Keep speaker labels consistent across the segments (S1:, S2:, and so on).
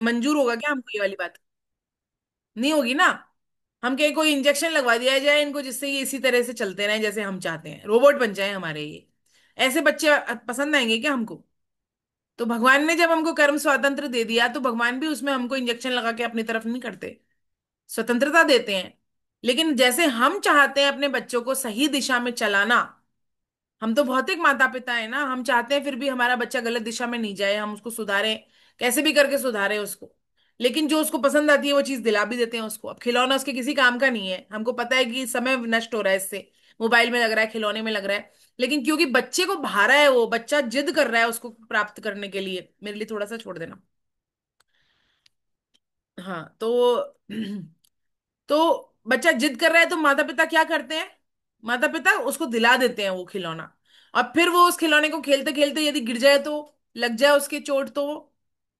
S1: मंजूर होगा क्या हमको ये वाली बात? नहीं होगी ना। हम कहीं कोई इंजेक्शन लगवा दिया जाए इनको जिससे ये इसी तरह से चलते रहें जैसे हम चाहते हैं, रोबोट बन जाए हमारे ये, ऐसे बच्चे पसंद आएंगे क्या हमको? तो भगवान ने जब हमको कर्म स्वातंत्र दे दिया तो भगवान भी उसमें हमको इंजेक्शन लगा के अपनी तरफ नहीं करते, स्वतंत्रता देते हैं। लेकिन जैसे हम चाहते हैं अपने बच्चों को सही दिशा में चलाना, हम तो भौतिक माता पिता है ना, हम चाहते हैं फिर भी हमारा बच्चा गलत दिशा में नहीं जाए, हम उसको सुधारें, कैसे भी करके सुधारें उसको। लेकिन जो उसको पसंद आती है वो चीज दिला भी देते हैं उसको। अब खिलौना उसके किसी काम का नहीं है, हमको पता है कि समय नष्ट हो रहा है इससे, मोबाइल में लग रहा है, खिलौने में लग रहा है। लेकिन क्योंकि बच्चे को भा रहा है, वो बच्चा जिद कर रहा है उसको प्राप्त करने के लिए, मेरे लिए थोड़ा सा छोड़ देना। हाँ तो बच्चा जिद कर रहा है तो माता पिता क्या करते हैं? माता पिता उसको दिला देते हैं वो खिलौना। और फिर वो उस खिलौने को खेलते खेलते यदि गिर जाए तो, लग जाए उसके चोट तो,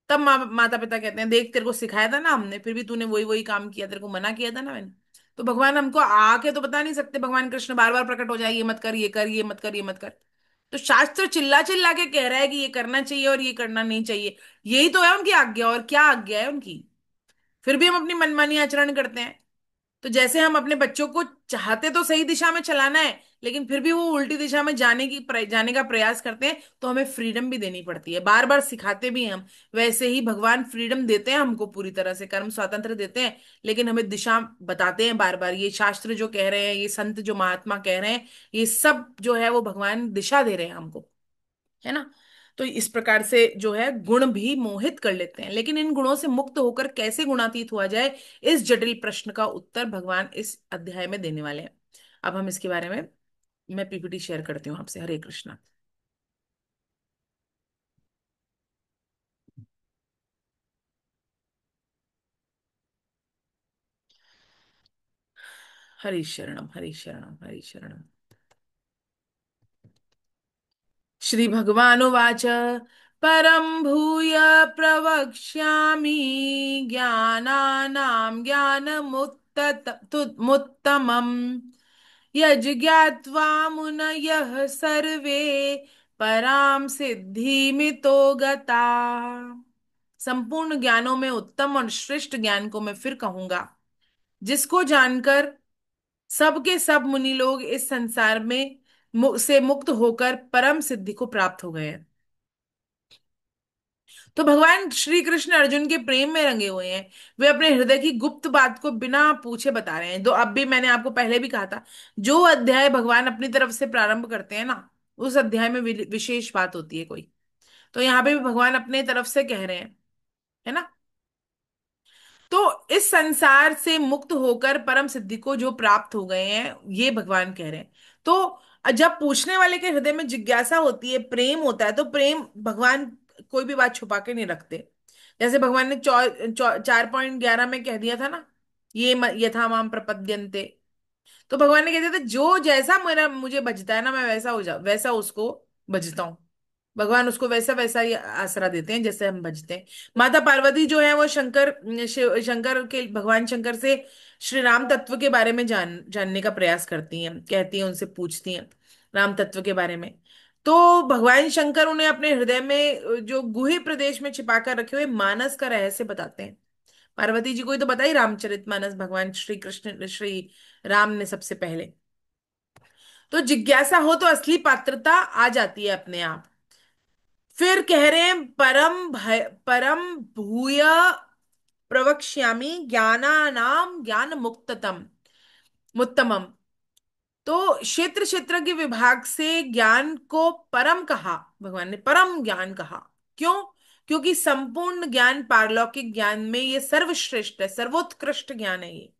S1: तब माता पिता कहते हैं देख तेरे को सिखाया था ना हमने, फिर भी तूने वही वही काम किया, तेरे को मना किया था ना मैंने। तो भगवान हमको आके तो बता नहीं सकते, भगवान कृष्ण बार बार प्रकट हो जाए, ये मत कर, ये कर, ये मत कर, ये मत कर। तो शास्त्र चिल्ला चिल्ला के कह रहा है कि ये करना चाहिए और ये करना नहीं चाहिए। यही तो है उनकी आज्ञा, और क्या आज्ञा है उनकी? फिर भी हम अपनी मनमानी आचरण करते हैं। तो जैसे हम अपने बच्चों को चाहते तो सही दिशा में चलाना है, लेकिन फिर भी वो उल्टी दिशा में जाने का प्रयास करते हैं, तो हमें फ्रीडम भी देनी पड़ती है, बार बार सिखाते भी हैं हम। वैसे ही भगवान फ्रीडम देते हैं हमको, पूरी तरह से कर्म स्वातंत्र देते हैं, लेकिन हमें दिशा बताते हैं बार बार। ये शास्त्र जो कह रहे हैं, ये संत जो महात्मा कह रहे हैं, ये सब जो है वो भगवान दिशा दे रहे हैं हमको, है ना। तो इस प्रकार से जो है गुण भी मोहित कर लेते हैं, लेकिन इन गुणों से मुक्त होकर कैसे गुणातीत हुआ जाए, इस जटिल प्रश्न का उत्तर भगवान इस अध्याय में देने वाले हैं। अब हम इसके बारे में, मैं पीपीटी शेयर करती हूँ आपसे। हरे कृष्णा। हरि शरणम, हरि शरणम, हरि शरणम। श्री भगवानुवाच परम भूय प्रवक्ष्यामि ज्ञानानां ज्ञानमुत्तमम् यज्ञात्वा मुनयः सर्वे पराम सिद्धिमितो गता। संपूर्ण ज्ञानों में उत्तम और श्रेष्ठ ज्ञान को मैं फिर कहूंगा, जिसको जानकर सबके सब मुनि लोग इस संसार में से मुक्त होकर परम सिद्धि को प्राप्त हो गए हैं। तो भगवान श्री कृष्ण अर्जुन के प्रेम में रंगे हुए हैं। वे अपने हृदय की गुप्त बात को बिना पूछे बता रहे हैं। तो अब भी मैंने आपको पहले भी कहा था, जो अध्याय भगवान अपनी तरफ से प्रारंभ करते हैं ना, उस अध्याय में विशेष बात होती है कोई। तो यहाँ पे भी भगवान अपने तरफ से कह रहे हैं, है ना। तो इस संसार से मुक्त होकर परम सिद्धि को जो प्राप्त हो गए हैं, ये भगवान कह रहे हैं। तो जब पूछने वाले के हृदय में जिज्ञासा होती है, प्रेम होता है, तो प्रेम भगवान कोई भी बात छुपा के नहीं रखते। जैसे भगवान ने 4.11 में कह दिया था ना, ये यथा माम प्रपद्यन्ते। तो भगवान ने कह दिया था जो जैसा मेरा मुझे बजता है ना, मैं वैसा हो जा वैसा उसको बजता हूँ। भगवान उसको वैसा वैसा ही आसरा देते हैं जैसे हम भजते हैं। माता पार्वती जो है वो शंकर के, भगवान शंकर से श्री राम तत्व के बारे में जानने का प्रयास करती हैं, कहती हैं, उनसे पूछती हैं राम तत्व के बारे में। तो भगवान शंकर उन्हें अपने हृदय में जो गुहे प्रदेश में छिपा कर रखे हुए मानस का रहस्य बताते हैं। पार्वती जी को ही तो बताई रामचरितमानस भगवान श्री कृष्ण श्री राम ने सबसे पहले। तो जिज्ञासा हो तो असली पात्रता आ जाती है अपने आप। फिर कह रहे हैं परम भूय प्रवक्ष्यामि ज्ञानानाम ज्ञान मुत्तमम। तो क्षेत्र क्षेत्र के विभाग से ज्ञान को परम कहा, भगवान ने परम ज्ञान कहा। क्यों? क्योंकि संपूर्ण ज्ञान पारलौकिक ज्ञान में ये सर्वश्रेष्ठ है, सर्वोत्कृष्ट ज्ञान है ये।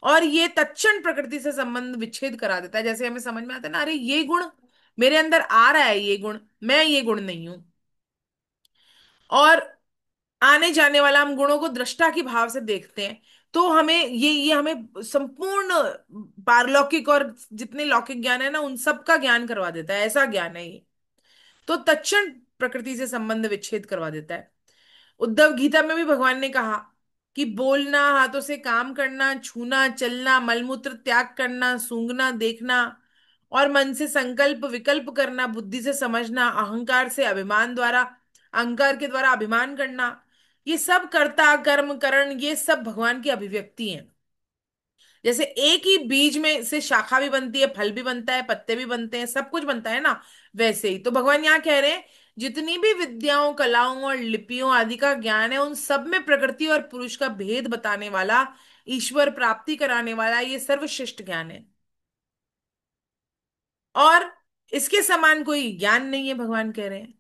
S1: और ये तत्क्षण प्रकृति से संबंध विच्छेद करा देता है। जैसे हमें समझ में आता है ना, अरे ये गुण मेरे अंदर आ रहा है, ये गुण, मैं ये गुण नहीं हूं। और आने जाने वाला हम गुणों को दृष्टा की भाव से देखते हैं। तो हमें ये हमें संपूर्ण पारलौकिक और जितने लौकिक ज्ञान है ना, उन सब का ज्ञान करवा देता है, ऐसा ज्ञान है ये। तो तत्क्षण प्रकृति से संबंध विच्छेद करवा देता है। उद्धव गीता में भी भगवान ने कहा कि बोलना, हाथों से काम करना, छूना, चलना, मलमूत्र त्याग करना, सूंघना, देखना, और मन से संकल्प विकल्प करना, बुद्धि से समझना, अहंकार के द्वारा अभिमान करना, ये सब कर्ता कर्म करण ये सब भगवान की अभिव्यक्ति हैं। जैसे एक ही बीज में से शाखा भी बनती है, फल भी बनता है, पत्ते भी बनते हैं, सब कुछ बनता है ना। वैसे ही तो भगवान यहाँ कह रहे हैं, जितनी भी विद्याओं, कलाओं और लिपियों आदि का ज्ञान है, उन सब में प्रकृति और पुरुष का भेद बताने वाला, ईश्वर प्राप्ति कराने वाला ये सर्वश्रेष्ठ ज्ञान है। और इसके समान कोई ज्ञान नहीं है, भगवान कह रहे हैं।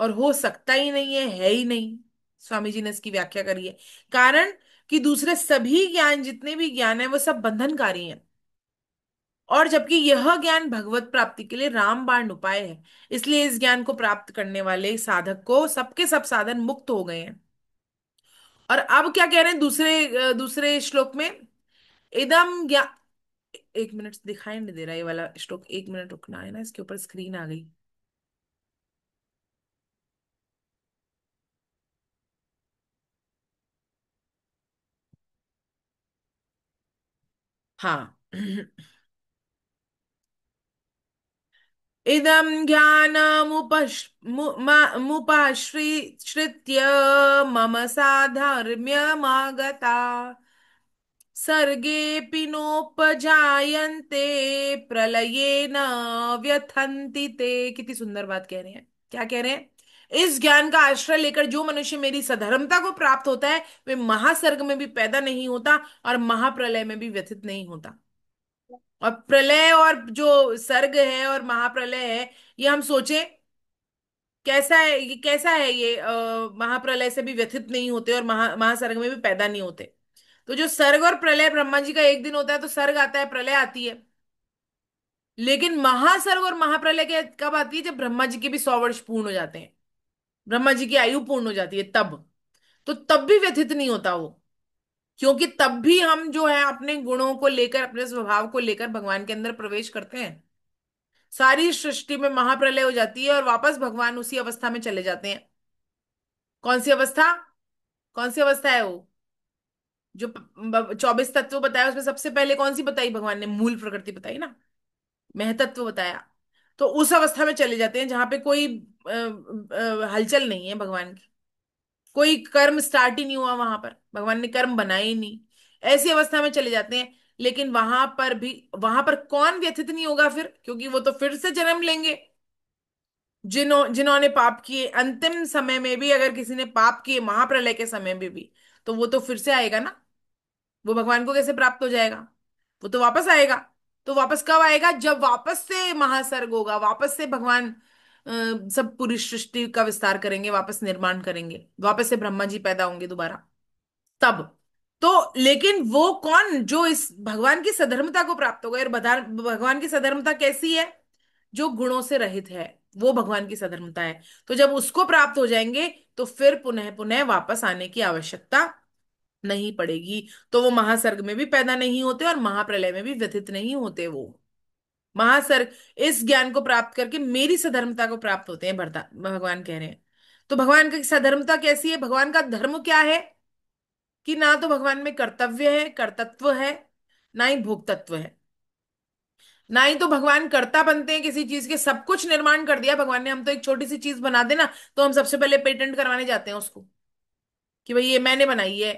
S1: और हो सकता ही नहीं है ही नहीं। स्वामी जी ने इसकी व्याख्या करी है। कारण कि दूसरे सभी ज्ञान, जितने भी ज्ञान है, वो सब बंधनकारी हैं। और जबकि यह ज्ञान भगवत प्राप्ति के लिए रामबाण उपाय है। इसलिए इस ज्ञान को प्राप्त करने वाले साधक को सबके सब साधन मुक्त हो गए हैं। और अब क्या कह रहे हैं दूसरे श्लोक में, इदम ज्ञा एक मिनट, दिखाई नहीं दे रहा ये वाला श्लोक, एक मिनट रुकना है ना, इसके ऊपर स्क्रीन आ गई। हाँ। इदं ज्ञानमुपश्रित्य मम साधर्म्यमागता सर्गेऽपि नोपजायन्ते प्रलये न व्यथन्ति ते। कितनी सुंदर बात कह रहे हैं। क्या कह रहे हैं? इस ज्ञान का आश्रय लेकर जो मनुष्य मेरी सधर्मता को प्राप्त होता है, वे महासर्ग में भी पैदा नहीं होता और महाप्रलय में भी व्यथित नहीं होता। और प्रलय और जो सर्ग है और महाप्रलय है, ये हम सोचें कैसा है, ये कैसा है, ये महाप्रलय से भी व्यथित नहीं होते और महासर्ग में भी पैदा नहीं होते। तो जो सर्ग और प्रलय ब्रह्मा जी का एक दिन होता है, तो सर्ग आता है, प्रलय आती है। लेकिन महासर्ग और महाप्रलय के कब आती है? जब ब्रह्मा जी के भी 100 वर्ष पूर्ण हो जाते हैं, ब्रह्मा जी की आयु पूर्ण हो जाती है, तब। तो तब भी व्यथित नहीं होता वो। क्योंकि तब भी हम जो है अपने गुणों को लेकर, अपने स्वभाव को लेकर भगवान के अंदर प्रवेश करते हैं। सारी सृष्टि में महाप्रलय हो जाती है और वापस भगवान उसी अवस्था में चले जाते हैं। कौन सी अवस्था? कौन सी अवस्था है वो? जो 24 तत्व बताया, उसमें सबसे पहले कौन सी बताई भगवान ने? मूल प्रकृति बताई ना, महतत्व बताया। तो उस अवस्था में चले जाते हैं जहां पे कोई हलचल नहीं है भगवान की। कोई कर्म स्टार्ट ही नहीं हुआ वहां पर, भगवान ने कर्म बनाए ही नहीं। ऐसी अवस्था में चले जाते हैं। लेकिन वहां पर भी, वहां पर कौन व्यथित नहीं होगा फिर? क्योंकि वो तो फिर से जन्म लेंगे। जिन्होंने पाप किए अंतिम समय में भी, अगर किसी ने पाप किए महाप्रलय के समय में भी, तो वो तो फिर से आएगा ना। वो भगवान को कैसे प्राप्त हो जाएगा? वो तो वापस आएगा। तो वापस कब आएगा? जब वापस से महासर्ग होगा, वापस से भगवान सब पूरी सृष्टि का विस्तार करेंगे, वापस निर्माण करेंगे, वापस से ब्रह्मा जी पैदा होंगे दोबारा, तब। तो लेकिन वो कौन जो इस भगवान की सधर्मता को प्राप्त होगा? और भगवान की सधर्मता कैसी है? जो गुणों से रहित है, वो भगवान की सधर्मता है। तो जब उसको प्राप्त हो जाएंगे, तो फिर पुनः पुनः वापस आने की आवश्यकता नहीं पड़ेगी। तो वो महासर्ग में भी पैदा नहीं होते और महाप्रलय में भी व्यथित नहीं होते। वो महासर्ग इस ज्ञान को प्राप्त करके मेरी सधर्मता को प्राप्त होते हैं, भगवान कह रहे हैं। तो भगवान की सधर्मता कैसी है? भगवान का धर्म क्या है? कि ना तो भगवान में कर्तव्य है, कर्तत्व है, ना ही भोक्तत्व है। ना ही तो भगवान कर्ता बनते हैं किसी चीज के। सब कुछ निर्माण कर दिया भगवान ने, हम तो एक छोटी सी चीज बना देना, तो हम सबसे पहले पेटेंट करवाने जाते हैं उसको, कि भाई ये मैंने बनाई है,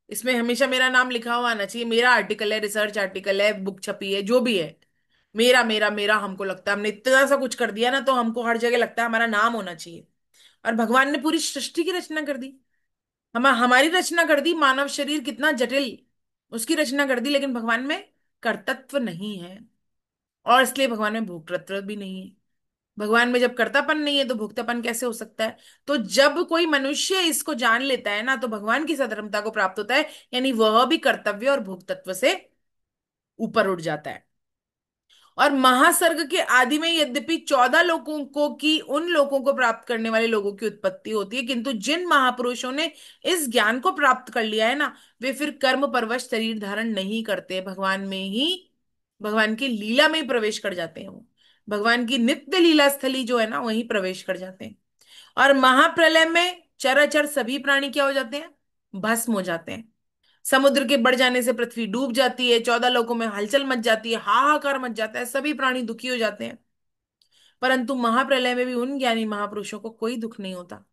S1: इसमें हमेशा मेरा नाम लिखा हुआ आना चाहिए, मेरा आर्टिकल है, रिसर्च आर्टिकल है, बुक छपी है, जो भी है, मेरा मेरा मेरा। हमको लगता है हमने इतना सा कुछ कर दिया ना, तो हमको हर जगह लगता है हमारा नाम होना चाहिए। और भगवान ने पूरी सृष्टि की रचना कर दी, हम हमारी रचना कर दी। मानव शरीर कितना जटिल, उसकी रचना कर दी। लेकिन भगवान में कर्तत्व नहीं है, और इसलिए भगवान में भोक्तृत्व भी नहीं है। भगवान में जब कर्तापन नहीं है, तो भोक्तापन कैसे हो सकता है? तो जब कोई मनुष्य इसको जान लेता है ना, तो भगवान की सधर्मता को प्राप्त होता है। यानी वह भी कर्तव्य और भोक्तत्व से ऊपर उठ जाता है। और महासर्ग के आदि में यद्यपि 14 लोगों को की उन लोगों को प्राप्त करने वाले लोगों की उत्पत्ति होती है, किंतु जिन महापुरुषों ने इस ज्ञान को प्राप्त कर लिया है ना, वे फिर कर्म परवश शरीर धारण नहीं करते, भगवान में ही, भगवान की लीला में ही प्रवेश कर जाते हैं। वो भगवान की नित्य लीला स्थली जो है ना, वहीं प्रवेश कर जाते हैं। और महाप्रलय में चराचर सभी प्राणी क्या हो जाते हैं? भस्म हो जाते हैं। समुद्र के बढ़ जाने से पृथ्वी डूब जाती है, 14 लोकों में हलचल मच जाती है, हाहाकार मच जाता है, सभी प्राणी दुखी हो जाते हैं। परंतु महाप्रलय में भी उन ज्ञानी महापुरुषों को कोई दुख नहीं होता,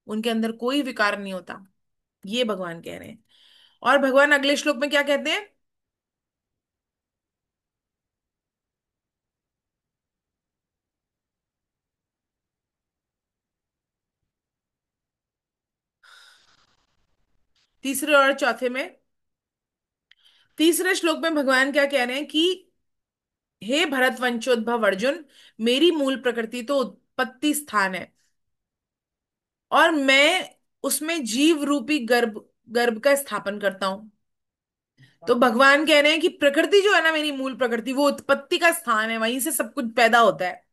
S1: उनके अंदर कोई विकार नहीं होता। ये भगवान कह रहे हैं। और भगवान अगले श्लोक में क्या कहते हैं? तीसरे और चौथे में, तीसरे श्लोक में भगवान क्या कह रहे हैं कि हे भरत वंशोद्भव अर्जुन, मेरी मूल प्रकृति तो उत्पत्ति स्थान है, और मैं उसमें जीव रूपी गर्भ गर्भ का स्थापन करता हूं। तो भगवान कह रहे हैं कि प्रकृति जो है ना, मेरी मूल प्रकृति, वो उत्पत्ति का स्थान है, वहीं से सब कुछ पैदा होता है।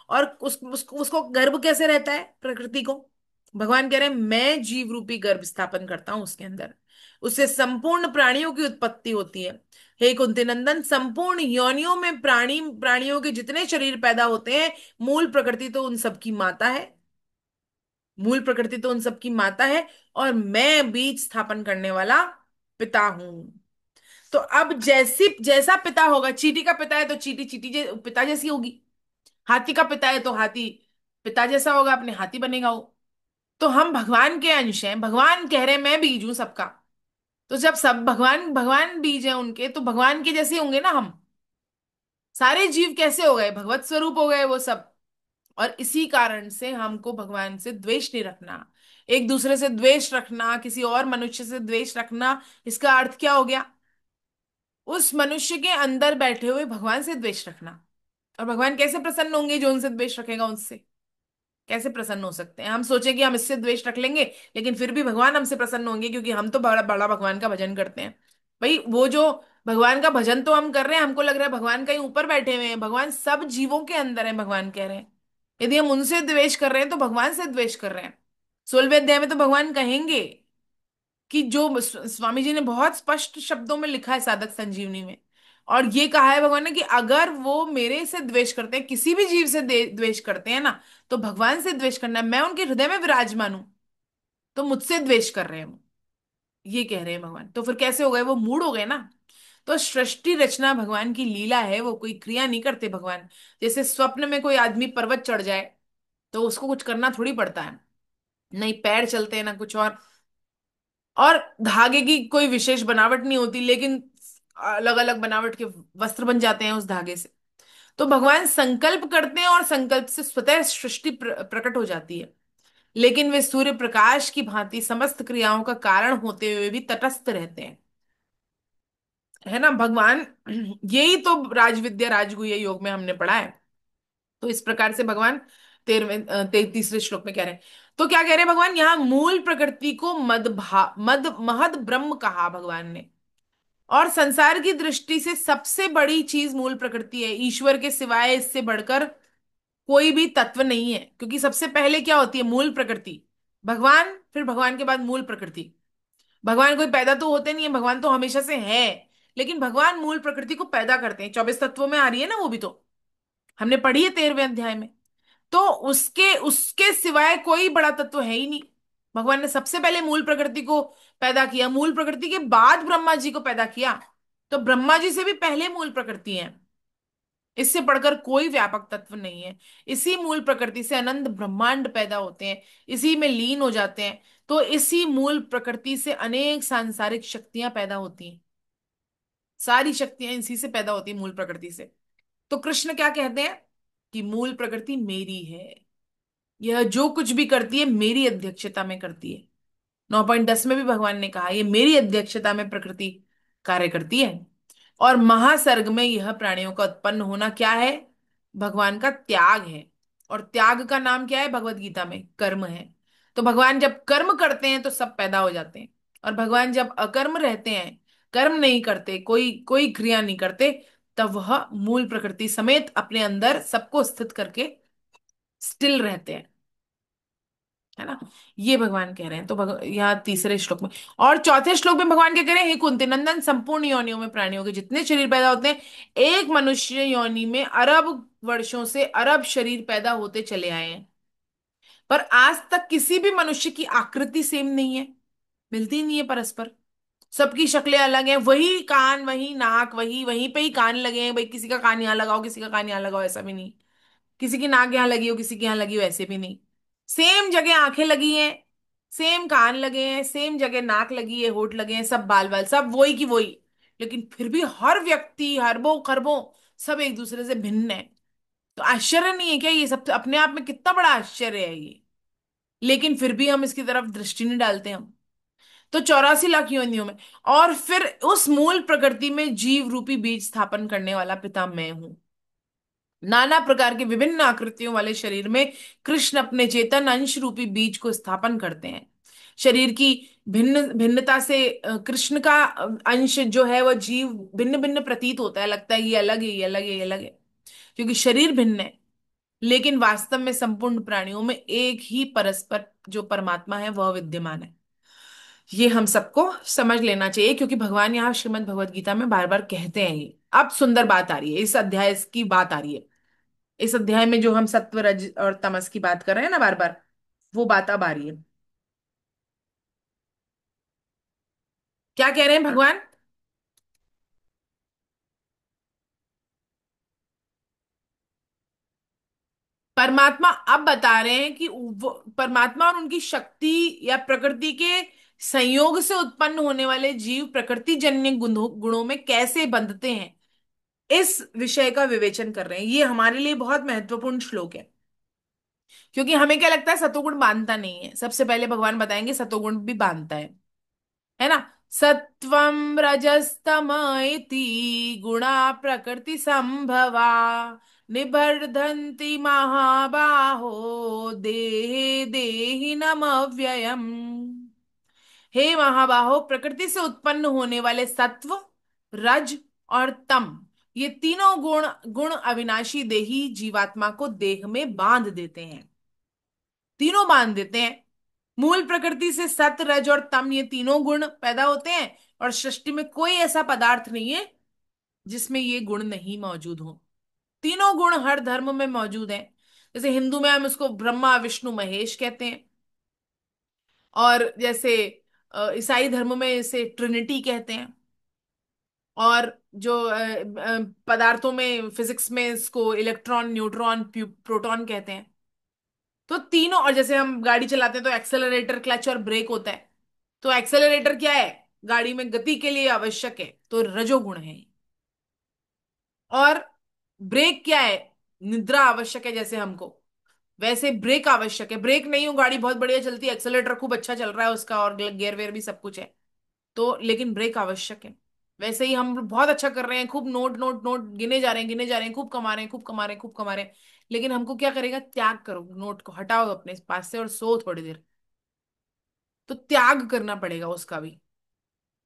S1: और उसको गर्भ कैसे रहता है प्रकृति को? भगवान कह रहे हैं मैं जीव रूपी गर्भ स्थापन करता हूं उसके अंदर। उससे संपूर्ण प्राणियों की उत्पत्ति होती है। हे कुंती नंदन, संपूर्ण योनियों में प्राणियों के जितने शरीर पैदा होते हैं, मूल प्रकृति तो उन सबकी माता है। मूल प्रकृति तो उन सबकी माता है, और मैं बीज स्थापन करने वाला पिता हूं। तो अब जैसी जैसा पिता होगा, चींटी का पिता है तो चींटी पिता जैसी होगी। हाथी का पिता है तो हाथी पिता जैसा होगा, अपने हाथी बनेगा वो। तो हम भगवान के अंश हैं। भगवान कह रहे हैं मैं बीज हूं सबका। तो जब सब भगवान भगवान बीज हैं उनके, तो भगवान के जैसे होंगे ना हम। सारे जीव कैसे हो गए? भगवत स्वरूप हो गए वो सब। और इसी कारण से हमको भगवान से द्वेष नहीं रखना। एक दूसरे से द्वेष रखना, किसी और मनुष्य से द्वेष रखना, इसका अर्थ क्या हो गया? उस मनुष्य के अंदर बैठे हुए भगवान से द्वेष रखना। और भगवान कैसे प्रसन्न होंगे? जो उनसे द्वेष रखेगा उनसे कैसे प्रसन्न हो सकते हैं? हम सोचें कि हम इससे द्वेष रख लेंगे, लेकिन फिर भी भगवान हमसे प्रसन्न होंगे, क्योंकि हम तो बड़ा बड़ा भगवान का भजन करते हैं। भाई वो जो भगवान का भजन तो हम कर रहे हैं, हमको लग रहा है भगवान कहीं ऊपर बैठे हुए हैं। भगवान सब जीवों के अंदर है, भगवान कह रहे हैं। यदि हम उनसे द्वेष कर रहे हैं तो भगवान से द्वेष कर रहे हैं। 16वें अध्याय में तो भगवान कहेंगे कि जो स्वामी जी ने बहुत स्पष्ट शब्दों में लिखा है साधक संजीवनी में, और ये कहा है भगवान ने कि अगर वो मेरे से द्वेष करते हैं, किसी भी जीव से द्वेष करते हैं ना, तो भगवान से द्वेष करना है। मैं उनके हृदय में विराजमान हूं, तो मुझसे द्वेष कर रहे हैं वो। ये कह रहे हैं भगवान। तो फिर कैसे हो गए? वो मूड हो गए ना। तो सृष्टि रचना भगवान की लीला है, वो कोई क्रिया नहीं करते भगवान। जैसे स्वप्न में कोई आदमी पर्वत चढ़ जाए, तो उसको कुछ करना थोड़ी पड़ता है। नहीं पैर चलते हैं ना कुछ और धागे की कोई विशेष बनावट नहीं होती, लेकिन अलग अलग बनावट के वस्त्र बन जाते हैं उस धागे से। तो भगवान संकल्प करते हैं, और संकल्प से स्वतः सृष्टि प्रकट हो जाती है। लेकिन वे सूर्य प्रकाश की भांति समस्त क्रियाओं का कारण होते हुए भी तटस्थ रहते हैं। है ना भगवान? यही तो राजविद्या राजगुह्य योग में हमने पढ़ा है। तो इस प्रकार से भगवान 33वें श्लोक में कह रहे हैं। तो क्या कह रहे हैं भगवान? यहाँ मूल प्रकृति को मद महद ब्रह्म कहा भगवान ने। और संसार की दृष्टि से सबसे बड़ी चीज मूल प्रकृति है। ईश्वर के सिवाय इससे बढ़कर कोई भी तत्व नहीं है, क्योंकि सबसे पहले क्या होती है? मूल प्रकृति। भगवान, फिर भगवान के बाद मूल प्रकृति। भगवान कोई पैदा तो होते नहीं है, भगवान तो हमेशा से है। लेकिन भगवान मूल प्रकृति को पैदा करते हैं। 24 तत्वों में आ रही है ना वो भी, तो हमने पढ़ी है 13वें अध्याय में। तो उसके उसके सिवाय कोई बड़ा तत्व है ही नहीं। भगवान ने सबसे पहले मूल प्रकृति को पैदा किया, मूल प्रकृति के बाद ब्रह्मा जी को पैदा किया। तो ब्रह्मा जी से भी पहले मूल प्रकृति है। इससे बढ़कर कोई व्यापक तत्व नहीं है। इसी मूल प्रकृति से अनंत ब्रह्मांड पैदा होते हैं, इसी में लीन हो जाते हैं। तो इसी मूल प्रकृति से अनेक सांसारिक शक्तियां पैदा होती हैं। सारी शक्तियां इसी से पैदा होती हैं, मूल प्रकृति से। तो कृष्ण क्या कहते हैं? कि मूल प्रकृति मेरी है। यह जो कुछ भी करती है मेरी अध्यक्षता में करती है। 9.10 में भी भगवान ने कहा ये मेरी अध्यक्षता में प्रकृति कार्य करती है। और महासर्ग में यह प्राणियों का उत्पन्न होना क्या है? भगवान का त्याग है। और त्याग का नाम क्या है भगवत गीता में? कर्म है। तो भगवान जब कर्म करते हैं तो सब पैदा हो जाते हैं। और भगवान जब अकर्म रहते हैं, कर्म नहीं करते, कोई कोई क्रिया नहीं करते, तब वह मूल प्रकृति समेत अपने अंदर सबको स्थित करके स्टिल रहते हैं। है ना? ये भगवान कह रहे हैं। तो यहाँ तीसरे श्लोक में। और चौथे श्लोक में भगवान क्या कह रहे हैं? हे कुंती नंदन, संपूर्ण योनियों में प्राणियों के जितने शरीर पैदा होते हैं, एक मनुष्य योनि में अरब वर्षों से अरब शरीर पैदा होते चले आए हैं। पर आज तक किसी भी मनुष्य की आकृति सेम नहीं है, मिलती नहीं है परस्पर। सबकी शक्लें अलग हैं। वही कान, वही नाक, वही वहीं पे ही कान लगे हैं। भाई किसी का कान यहाँ लगाओ, किसी का कान यहाँ लगाओ, ऐसा भी नहीं। किसी की नाक यहाँ लगी हो, किसी की यहाँ लगी हो, ऐसे भी नहीं। सेम जगह आंखें लगी हैं, सेम कान लगे हैं, सेम जगह नाक लगी है, होठ लगे हैं, सब बाल बाल सब वही की वही, लेकिन फिर भी हर व्यक्ति अरबों खरबों सब एक दूसरे से भिन्न है। तो आश्चर्य नहीं है क्या? ये सब अपने आप में कितना बड़ा आश्चर्य है ये। लेकिन फिर भी हम इसकी तरफ दृष्टि नहीं डालते हम। तो 84 लाख योनियों में, और फिर उस मूल प्रकृति में जीव रूपी बीज स्थापन करने वाला पिता मैं हूं। नाना प्रकार के विभिन्न आकृतियों वाले शरीर में कृष्ण अपने चेतन अंश रूपी बीज को स्थापन करते हैं। शरीर की भिन्न भिन्नता से कृष्ण का अंश जो है वह जीव भिन्न भिन्न प्रतीत होता है, लगता है ये अलग है, ये अलग है, ये अलग है, क्योंकि शरीर भिन्न है। लेकिन वास्तव में संपूर्ण प्राणियों में एक ही परस्पर जो परमात्मा है वह विद्यमान है। ये हम सबको समझ लेना चाहिए, क्योंकि भगवान यहाँ श्रीमद् भगवत गीता में बार बार कहते हैं ये। अब सुंदर बात आ रही है, इस अध्याय की बात आ रही है। इस अध्याय में जो हम सत्व रज और तमस की बात कर रहे हैं ना बार बार, वो बात अब आ रही है। क्या कह रहे हैं भगवान? परमात्मा अब बता रहे हैं कि परमात्मा और उनकी शक्ति या प्रकृति के संयोग से उत्पन्न होने वाले जीव प्रकृति जन्य गुणों में कैसे बंधते हैं, इस विषय का विवेचन कर रहे हैं। ये हमारे लिए बहुत महत्वपूर्ण श्लोक है, क्योंकि हमें क्या लगता है सतोगुण बांधता नहीं है। सबसे पहले भगवान बताएंगे सतोगुण भी बांधता है ना। सत्वं रजस्तम इति गुणा प्रकृति संभवा निबर्धन्ति महाबाहो देहे देहिनमव्ययम्। हे महाबाहो, प्रकृति से उत्पन्न होने वाले सत्व, रज और तम, ये तीनों गुण गुण अविनाशी देही जीवात्मा को देह में बांध देते हैं। तीनों बांध देते हैं। मूल प्रकृति से सत रज और तम ये तीनों गुण पैदा होते हैं, और सृष्टि में कोई ऐसा पदार्थ नहीं है जिसमें ये गुण नहीं मौजूद हो। तीनों गुण हर धर्म में मौजूद हैं। जैसे हिंदू में हम उसको ब्रह्मा विष्णु महेश कहते हैं, और जैसे ईसाई धर्म में इसे ट्रिनिटी कहते हैं, और जो पदार्थों में फिजिक्स में इसको इलेक्ट्रॉन न्यूट्रॉन प्रोटॉन कहते हैं। तो तीनों, और जैसे हम गाड़ी चलाते हैं तो एक्सेलरेटर क्लच और ब्रेक होता है। तो एक्सेलरेटर क्या है? गाड़ी में गति के लिए आवश्यक है, तो रजोगुण है। और ब्रेक क्या है? निद्रा आवश्यक है, जैसे हमको वैसे ब्रेक आवश्यक है। ब्रेक नहीं हो गाड़ी बहुत बढ़िया चलती है, एक्सेलरेटर खूब अच्छा चल रहा है उसका, और गियर वेयर भी सब कुछ है, तो लेकिन ब्रेक आवश्यक है। वैसे ही हम बहुत अच्छा कर रहे हैं, खूब नोट नोट नोट गिने जा रहे हैं, गिने जा रहे हैं, खूब कमा रहे हैं, खूब कमा रहे हैं, खूब कमा रहे हैं, लेकिन हमको क्या करेगा? त्याग करो, नोट को हटाओ अपने पास से और सो थोड़ी देर। तो त्याग करना पड़ेगा उसका भी।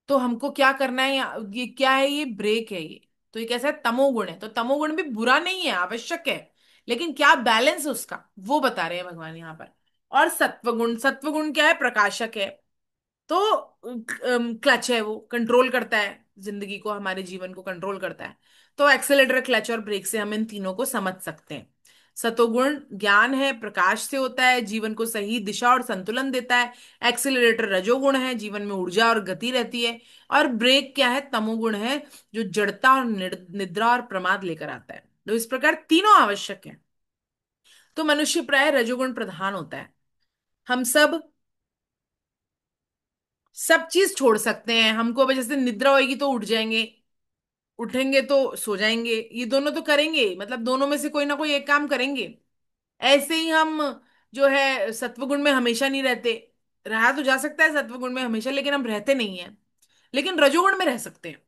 S1: तो हमको क्या करना है? ये क्या है? ये ब्रेक है ये। तो ये कैसा है? तमोगुण है। तो तमोगुण भी बुरा नहीं है, आवश्यक है, लेकिन क्या बैलेंस उसका, वो बता रहे हैं भगवान यहाँ पर। और सत्वगुण, सत्वगुण क्या है? प्रकाशक है। तो क्लच है, वो कंट्रोल करता है जिंदगी को, हमारे जीवन को कंट्रोल करता है। तो एक्सेलेटर, क्लच और ब्रेक से हम इन तीनों को समझ सकते हैं। सतोगुण ज्ञान है, प्रकाश से होता है, जीवन को सही दिशा और संतुलन देता है। एक्सेलरेटर रजोगुण है, जीवन में ऊर्जा और गति रहती है। और ब्रेक क्या है? तमोगुण है, जो जड़ता और निद्रा और प्रमाद लेकर आता है। तो इस प्रकार तीनों आवश्यक है। तो मनुष्य प्राय रजोगुण प्रधान होता है। हम सब सब चीज छोड़ सकते हैं। हमको अब जैसे निद्रा होगी तो उठ जाएंगे, उठेंगे तो सो जाएंगे, ये दोनों तो करेंगे, मतलब दोनों में से कोई ना कोई एक काम करेंगे। ऐसे ही हम जो है सत्वगुण में हमेशा नहीं रहते। रहा तो जा सकता है सत्वगुण में हमेशा, लेकिन हम रहते नहीं हैं। लेकिन रजोगुण में रह सकते हैं।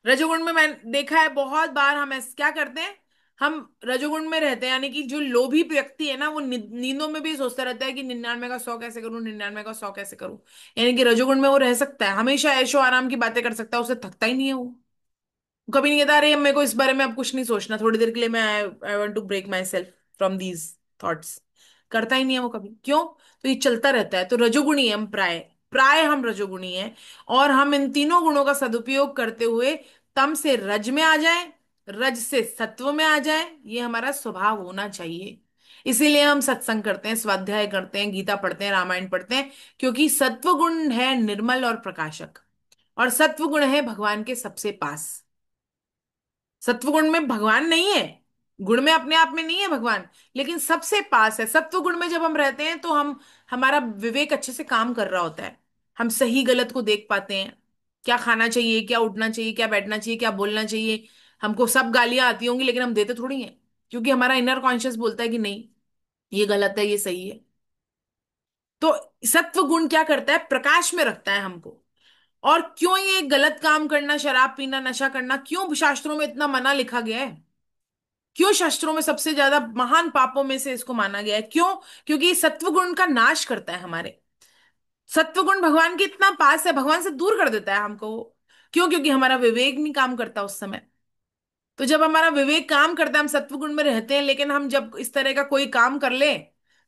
S1: रजोगुण में मैंने देखा है बहुत बार, हम ऐसे क्या करते हैं, हम रजोगुण में रहते हैं, यानी कि जो लोभी व्यक्ति है ना, वो नींदों में भी सोचता रहता है कि 99 का 100 कैसे करूं, 99 का 100 कैसे करूं। यानी कि रजोगुण में वो रह सकता है, हमेशा ऐशो आराम की बातें कर सकता है, उसे थकता ही नहीं है वो। कभी नहीं कहता अरे मेरे को इस बारे में अब कुछ नहीं सोचना, थोड़ी देर के लिए मैं I want to break myself from these thoughts. करता ही नहीं है वो कभी। क्यों? तो ये चलता रहता है। तो रजोगुणी है हम, प्राय प्राय हम रजोगुणी हैं। और हम इन तीनों गुणों का सदुपयोग करते हुए तम से रज में आ जाएं, रज से सत्व में आ जाएं, ये हमारा स्वभाव होना चाहिए। इसीलिए हम सत्संग करते हैं, स्वाध्याय करते हैं, गीता पढ़ते हैं, रामायण पढ़ते हैं, क्योंकि सत्व गुण है निर्मल और प्रकाशक, और सत्व गुण है भगवान के सबसे पास। सत्व गुण में भगवान नहीं है, गुण में अपने आप में नहीं है भगवान, लेकिन सबसे पास है। सत्व गुण में जब हम रहते हैं तो हम हमारा विवेक अच्छे से काम कर रहा होता है। हम सही गलत को देख पाते हैं, क्या खाना चाहिए, क्या उठना चाहिए, क्या बैठना चाहिए, क्या बोलना चाहिए। हमको सब गालियां आती होंगी लेकिन हम देते थोड़ी हैं, क्योंकि हमारा इनर कॉन्शियस बोलता है कि नहीं, ये गलत है, ये सही है। तो सत्व गुण क्या करता है, प्रकाश में रखता है हमको। और क्यों ये गलत काम करना, शराब पीना, नशा करना, क्यों शास्त्रों में इतना मना लिखा गया है? क्यों शास्त्रों में सबसे ज्यादा महान पापों में से इसको माना गया है? क्यों? क्योंकि ये सत्व गुण का नाश करता है हमारे। सत्व गुण भगवान के इतना पास है, भगवान से दूर कर देता है हमको वो। क्यों? क्योंकि हमारा विवेक नहीं काम करता उस समय। तो जब हमारा विवेक काम करता है, हम सत्व गुण में रहते हैं, लेकिन हम जब इस तरह का कोई काम कर ले,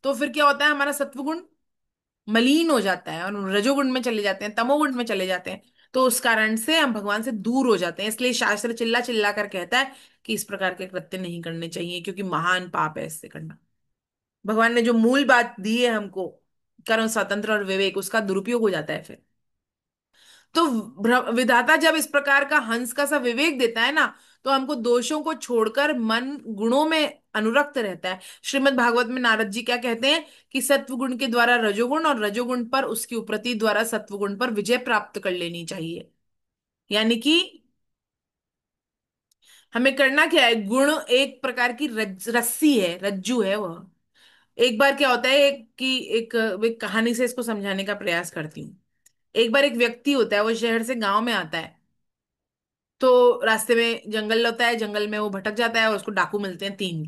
S1: तो फिर क्या होता है, हमारा सत्व गुण मलिन हो जाता है और रजोगुण में चले जाते हैं, तमोगुण में चले जाते हैं। तो उस कारण से हम भगवान से दूर हो जाते हैं। इसलिए शास्त्र चिल्ला चिल्ला कर कहता है कि इस प्रकार के कृत्य नहीं करने चाहिए, क्योंकि महान पाप है इससे करना। भगवान ने जो मूल बात दी है हमको, कर्म स्वतंत्र और विवेक, उसका दुरुपयोग हो जाता है फिर। तो विधाता जब इस प्रकार का हंस का सा विवेक देता है ना, तो हमको दोषों को छोड़कर मन गुणों में अनुरक्त रहता है। श्रीमद् भागवत में नारद जी क्या कहते हैं कि सत्व गुण के द्वारा रजोगुण, और रजोगुण पर उसकी उपरति द्वारा सत्व गुण पर विजय प्राप्त कर लेनी चाहिए। यानी कि हमें करना क्या है, गुण एक प्रकार की रस्सी है, रज्जू है वह। एक बार क्या होता है कि एक कहानी से इसको समझाने का प्रयास करती हूँ। एक बार एक व्यक्ति होता है, वो शहर से गांव में आता है। तो रास्ते में जंगल होता है, जंगल में वो भटक जाता है और उसको डाकू मिलते हैं तीन।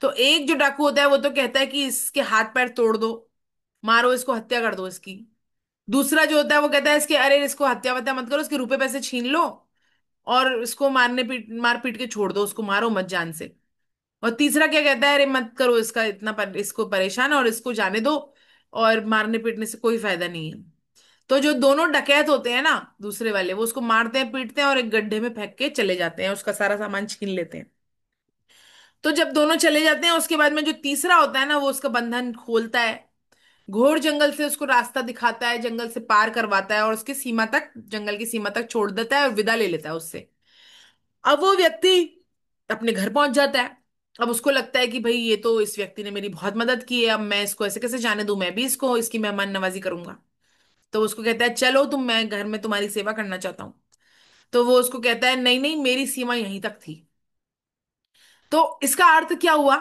S1: तो एक जो डाकू होता है वो तो कहता है कि इसके हाथ पैर तोड़ दो, मारो इसको, हत्या कर दो इसकी। दूसरा जो होता है वो कहता है इसके, अरे इसको हत्या वत्या मत करो, इसके रुपए पैसे छीन लो और इसको मार पीट के छोड़ दो, उसको मारो मत जान से। और तीसरा क्या कहता है, अरे मत करो इसका इतना इसको परेशान, और इसको जाने दो, और मारने पीटने से कोई फायदा नहीं है। तो जो दोनों डकैत होते हैं ना, दूसरे वाले, वो उसको मारते हैं, पीटते हैं और एक गड्ढे में फेंक के चले जाते हैं, उसका सारा सामान छीन लेते हैं। तो जब दोनों चले जाते हैं, उसके बाद में जो तीसरा होता है ना, वो उसका बंधन खोलता है, घोर जंगल से उसको रास्ता दिखाता है, जंगल से पार करवाता है और उसकी सीमा तक, जंगल की सीमा तक छोड़ देता है और विदा ले लेता है उससे। अब वो व्यक्ति अपने घर पहुंच जाता है। अब उसको लगता है कि भाई ये तो, इस व्यक्ति ने मेरी बहुत मदद की है, अब मैं इसको ऐसे कैसे जाने दूं, मैं भी इसको, इसकी मेहमान नवाजी करूंगा। तो उसको कहता है चलो तुम, मैं घर में तुम्हारी सेवा करना चाहता हूँ। तो वो उसको कहता है नहीं नहीं, मेरी सीमा यहीं तक थी। तो इसका अर्थ क्या हुआ?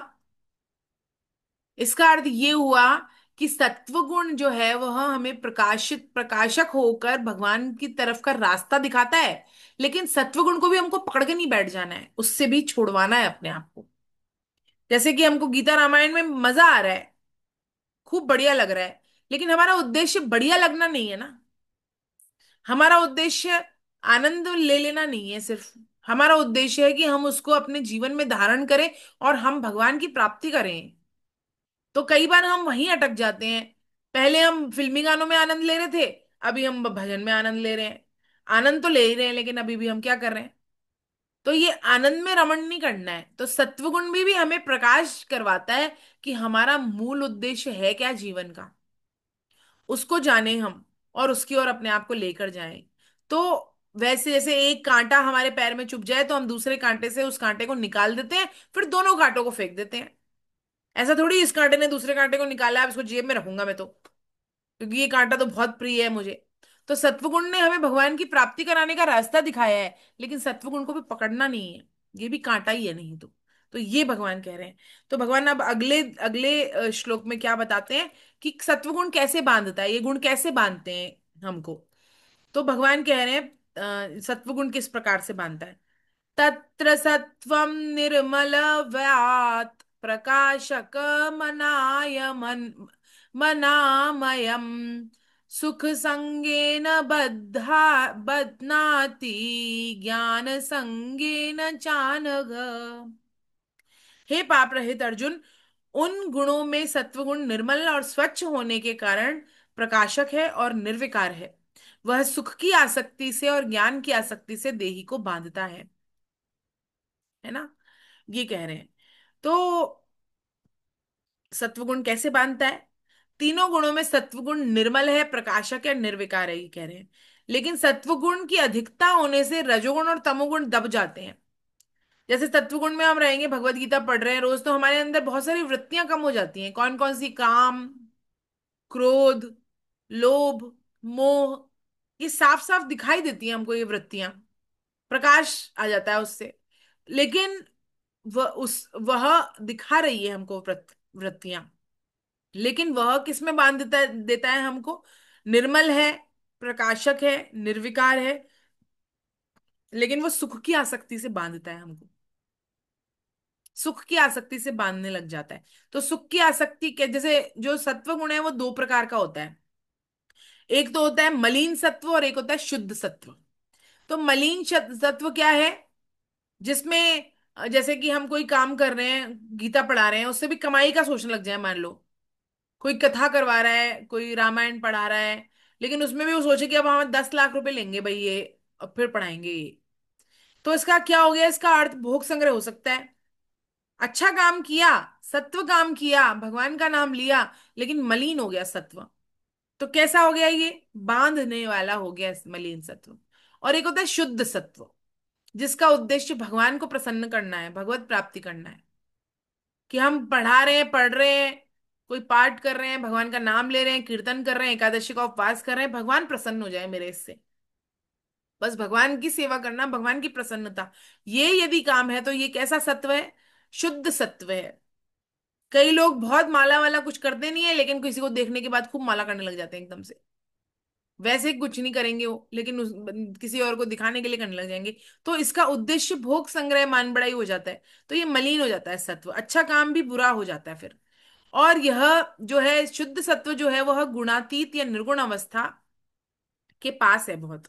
S1: इसका अर्थ ये हुआ कि सत्व गुण जो है वह हमें प्रकाशक होकर भगवान की तरफ का रास्ता दिखाता है। लेकिन सत्व गुण को भी हमको पकड़ के नहीं बैठ जाना है, उससे भी छुड़वाना है अपने आप को। जैसे कि हमको गीता रामायण में मजा आ रहा है, खूब बढ़िया लग रहा है, लेकिन हमारा उद्देश्य बढ़िया लगना नहीं है ना। हमारा उद्देश्य आनंद ले लेना नहीं है सिर्फ। हमारा उद्देश्य है कि हम उसको अपने जीवन में धारण करें और हम भगवान की प्राप्ति करें। तो कई बार हम वहीं अटक जाते हैं। पहले हम फिल्मी गानों में आनंद ले रहे थे, अभी हम भजन में आनंद ले रहे हैं। आनंद तो ले ही रहे हैं, लेकिन अभी भी हम क्या कर रहे हैं? तो ये आनंद में रमण नहीं करना है। तो सत्वगुण भी हमें प्रकाश करवाता है कि हमारा मूल उद्देश्य है क्या जीवन का, उसको जाने हम, और उसकी ओर अपने आप को लेकर जाएं। तो वैसे जैसे एक कांटा हमारे पैर में चुभ जाए तो हम दूसरे कांटे से उस कांटे को निकाल देते हैं, फिर दोनों कांटों को फेंक देते हैं। ऐसा थोड़ी इस कांटे ने दूसरे कांटे को निकाला है, अब इसको जेब में रखूंगा मैं तो, क्योंकि ये कांटा तो बहुत प्रिय है मुझे। तो सत्वगुण ने हमें भगवान की प्राप्ति कराने का रास्ता दिखाया है, लेकिन सत्वगुण को भी पकड़ना नहीं है, ये भी कांटा ही है नहीं तो ये भगवान कह रहे हैं। तो भगवान अब अगले अगले श्लोक में क्या बताते हैं कि सत्वगुण कैसे बांधता है, ये गुण कैसे बांधते हैं हमको। तो भगवान कह रहे हैं सत्वगुण किस प्रकार से बांधता है। तत्र सत्वं निर्मलव्यात् प्रकाशक मनामयम् सुख संगेन बध्नाति ज्ञान संगेन चानघ। हे पाप रहित अर्जुन, उन गुणों में सत्वगुण निर्मल और स्वच्छ होने के कारण प्रकाशक है और निर्विकार है। वह सुख की आसक्ति से और ज्ञान की आसक्ति से देही को बांधता है ना, ये कह रहे हैं। तो सत्वगुण कैसे बांधता है? तीनों गुणों में सत्वगुण निर्मल है, प्रकाशक है, निर्विकार है, ये कह रहे हैं। लेकिन सत्वगुण की अधिकता होने से रजोगुण और तमोगुण दब जाते हैं। जैसे सत्वगुण में हम रहेंगे, भगवत गीता पढ़ रहे हैं रोज, तो हमारे अंदर बहुत सारी वृत्तियां कम हो जाती हैं। कौन कौन सी? काम, क्रोध, लोभ, मोह, ये साफ साफ दिखाई देती है हमको, ये वृत्तियां, प्रकाश आ जाता है उससे। लेकिन वह दिखा रही है हमको वृत्तियां, लेकिन वह किस में बांध देता है हमको? निर्मल है, प्रकाशक है, निर्विकार है, लेकिन वो सुख की आसक्ति से बांधता है हमको, सुख की आसक्ति से बांधने लग जाता है। तो सुख की आसक्ति के जैसे, जो सत्व गुण है वो दो प्रकार का होता है। एक तो होता है मलिन सत्व और एक होता है शुद्ध सत्व। तो मलिन सत्व क्या है? जिसमें जैसे कि हम कोई काम कर रहे हैं, गीता पढ़ा रहे हैं, उससे भी कमाई का सोचने लग जाए, मान लो कोई कथा करवा रहा है, कोई रामायण पढ़ा रहा है, लेकिन उसमें भी वो सोचे कि अब हम 10 लाख रुपए लेंगे भाई ये, अब फिर पढ़ाएंगे ये। तो इसका क्या हो गया? इसका अर्थ भोग संग्रह हो सकता है। अच्छा काम किया, सत्व काम किया, भगवान का नाम लिया, लेकिन मलिन हो गया सत्व। तो कैसा हो गया ये? बांधने वाला हो गया मलिन सत्व। और एक होता है शुद्ध सत्व, जिसका उद्देश्य भगवान को प्रसन्न करना है, भगवत प्राप्ति करना है। कि हम पढ़ा रहे हैं, पढ़ रहे हैं, कोई पाठ कर रहे हैं, भगवान का नाम ले रहे हैं, कीर्तन कर रहे हैं, एकादशी का उपवास कर रहे हैं, भगवान प्रसन्न हो जाए मेरे इससे। बस भगवान की सेवा करना, भगवान की प्रसन्नता, ये यदि काम है तो ये कैसा सत्व है? शुद्ध सत्व है। कई लोग बहुत माला वाला कुछ करते नहीं है, लेकिन किसी को देखने के बाद खूब माला करने लग जाते हैं एकदम से। वैसे कुछ नहीं करेंगे वो, लेकिन किसी और को दिखाने के लिए करने लग जाएंगे। तो इसका उद्देश्य भोग संग्रह, मान बढ़ाई हो जाता है। तो ये मलिन हो जाता है सत्व, अच्छा काम भी बुरा हो जाता है फिर। और यह जो है शुद्ध सत्व जो है, वह गुणातीत या निर्गुण अवस्था के पास है बहुत।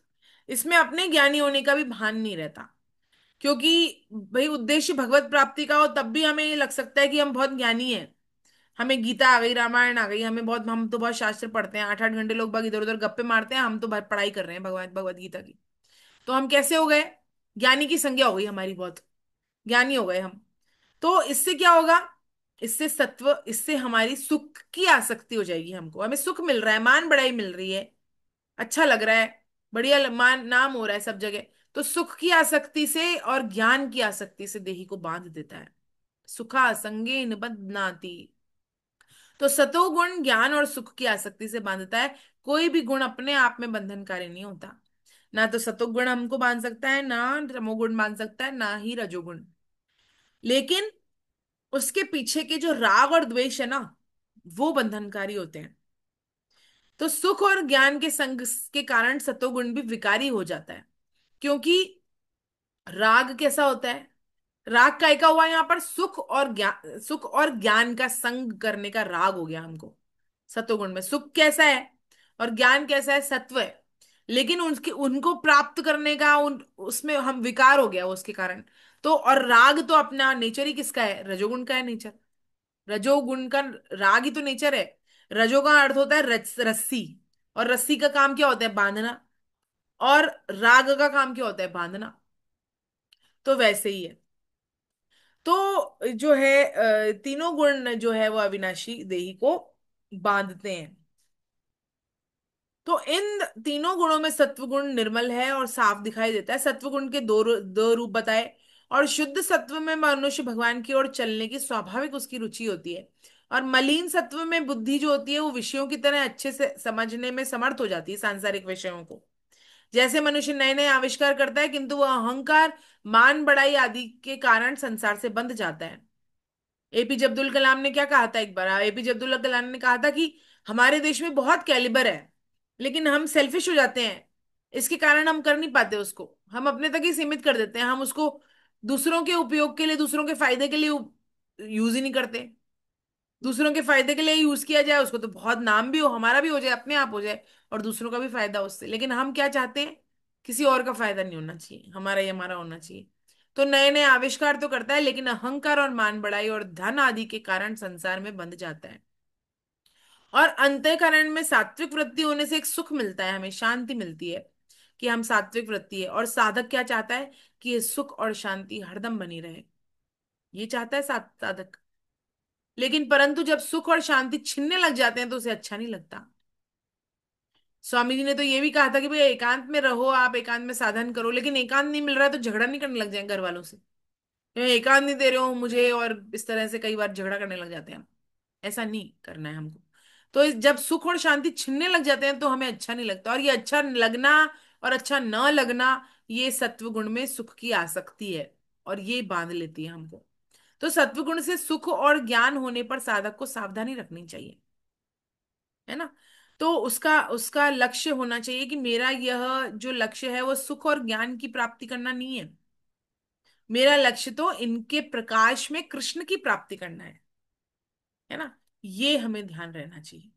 S1: इसमें अपने ज्ञानी होने का भी भान नहीं रहता। क्योंकि भाई उद्देश्य भगवत प्राप्ति का हो, तब भी हमें ये लग सकता है कि हम बहुत ज्ञानी हैं। हमें गीता आ गई, रामायण आ गई, हमें बहुत, हम तो बहुत शास्त्र पढ़ते हैं, 8 8 घंटे लोग बाग इधर उधर गप्पे मारते हैं, हम तो बहुत पढ़ाई कर रहे हैं भगवान भगवत गीता की। तो हम कैसे हो गए? ज्ञानी की संज्ञा हो गई हमारी, बहुत ज्ञानी हो गए हम। तो इससे क्या होगा? इससे सत्व, इससे हमारी सुख की आसक्ति हो जाएगी, हमको हमें सुख मिल रहा है, मान बढ़ाई मिल रही है, अच्छा लग रहा है, बढ़िया मान नाम हो रहा है सब जगह। तो सुख की आसक्ति से और ज्ञान की आसक्ति से देही को बांध देता है। सुखा संगेन बध्नाति। तो सतोगुण ज्ञान और सुख की आसक्ति से बांधता है। कोई भी गुण अपने आप में बंधनकारी नहीं होता। ना तो सतोगुण हमको बांध सकता है, ना तमोगुण बांध सकता है, ना ही रजोगुण। लेकिन उसके पीछे के जो राग और द्वेष है ना, वो बंधनकारी होते हैं। तो सुख और ज्ञान के संग के कारण सतोगुण भी विकारी हो जाता है। क्योंकि राग कैसा होता है? राग काय का हुआ यहाँ पर? सुख और ज्ञान, सुख और ज्ञान का संग करने का राग हो गया हमको। सतोगुण में सुख कैसा है और ज्ञान कैसा है? सत्व है। लेकिन उनके उनको प्राप्त करने का उसमें हम विकार हो गया वो, उसके कारण। तो और राग तो अपना नेचर ही किसका है? रजोगुण का है नेचर। रजोगुण का राग ही तो नेचर है। रजो का अर्थ होता है रस्सी। और रस्सी का काम क्या होता है? बांधना। और राग का काम क्या होता है? बांधना। तो वैसे ही है। तो जो है तीनों गुण जो है वो अविनाशी देही को बांधते हैं। तो इन तीनों गुणों में सत्वगुण निर्मल है और साफ दिखाई देता है। सत्वगुण के दो रूप बताए। और शुद्ध सत्व में मनुष्य भगवान की ओर चलने की स्वाभाविक उसकी रुचि होती है। और मलिन सत्व में बुद्धि जो होती है वो विषयों की तरह अच्छे से समझने में समर्थ हो जाती है, सांसारिक विषयों को। जैसे मनुष्य नए नए आविष्कार करता है, किंतु वह अहंकार, मान बढ़ाई आदि के कारण संसार से बंध जाता है। एपीजे अब्दुल कलाम ने क्या कहा था एक बार? एपीजे अब्दुल कलाम ने कहा था कि हमारे देश में बहुत कैलिबर है, लेकिन हम सेल्फिश हो जाते हैं। इसके कारण हम कर नहीं पाते उसको, हम अपने तक ही सीमित कर देते हैं, हम उसको दूसरों के उपयोग के लिए, दूसरों के फायदे के लिए यूज ही नहीं करते। दूसरों के फायदे के लिए यूज किया जाए उसको, तो बहुत नाम भी हो, हमारा भी हो जाए, अपने आप हो जाए, और दूसरों का भी फायदा उससे। लेकिन हम क्या चाहते हैं? किसी और का फायदा नहीं होना चाहिए, हमारा ही हमारा होना चाहिए। तो नए नए आविष्कार तो करता है, लेकिन अहंकार और मान बढ़ाई और धन आदि के कारण संसार में बंध जाता है। और अंतःकरण में सात्विक वृत्ति होने से एक सुख मिलता है, हमें शांति मिलती है कि हम सात्विक वृत्ति है। और साधक क्या चाहता है? कि ये सुख और शांति हरदम बनी रहे, ये चाहता है साधक। लेकिन परंतु जब सुख और शांति छिनने लग जाते हैं तो उसे अच्छा नहीं लगता। स्वामी जी ने तो ये भी कहा था कि भाई एकांत में रहो, आप एकांत में साधन करो, लेकिन एकांत नहीं मिल रहा है तो झगड़ा नहीं करने लग जाए घर वालों से, एकांत नहीं दे रहे हो मुझे, और इस तरह से कई बार झगड़ा करने लग जाते हैं हम। ऐसा नहीं करना है हमको। तो जब सुख और शांति छिनने लग जाते हैं तो हमें अच्छा नहीं लगता, और ये अच्छा लगना और अच्छा न लगना, ये सत्व गुण में सुख की आसक्ति है, और ये बांध लेती है हमको। तो सत्व गुण से सुख और ज्ञान होने पर साधक को सावधानी रखनी चाहिए, है ना। तो उसका उसका लक्ष्य होना चाहिए कि मेरा यह जो लक्ष्य है वो सुख और ज्ञान की प्राप्ति करना नहीं है, मेरा लक्ष्य तो इनके प्रकाश में कृष्ण की प्राप्ति करना है ना। ये हमें ध्यान रहना चाहिए।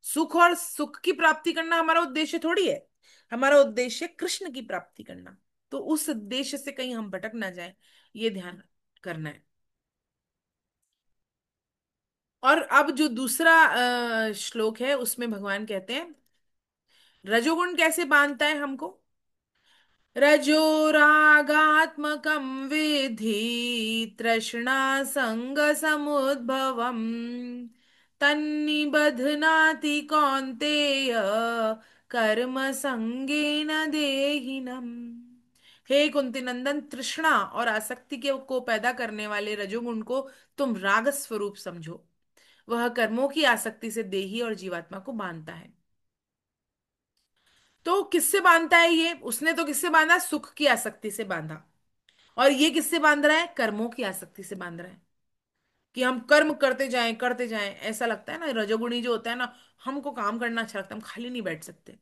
S1: सुख और सुख की प्राप्ति करना हमारा उद्देश्य थोड़ी है, हमारा उद्देश्य है कृष्ण की प्राप्ति करना। तो उस उद्देश्य से कहीं हम भटक ना जाए, ये ध्यान करना है। और अब जो दूसरा श्लोक है उसमें भगवान कहते हैं रजोगुण कैसे बांधता है हमको। रजोरागात्मकं विद्धि तृष्णा संग समुद्भवम् तन्निबध्नाति कौन्तेय कर्म संगेन देहिनम्। हे कुंती नंदन, तृष्णा और आसक्ति के को पैदा करने वाले रजोगुण को तुम राग स्वरूप समझो। वह कर्मों की आसक्ति से देही और जीवात्मा को बांधता है। तो किससे बांधता है ये, उसने तो किससे बांधा, सुख की आसक्ति से बांधा। और ये किससे बांध रहा है, कर्मों की आसक्ति से बांध रहा है, कि हम कर्म करते जाएं। ऐसा लगता है ना, रजोगुणी जो होता है ना, हमको काम करना अच्छा लगता है, हम खाली नहीं बैठ सकते,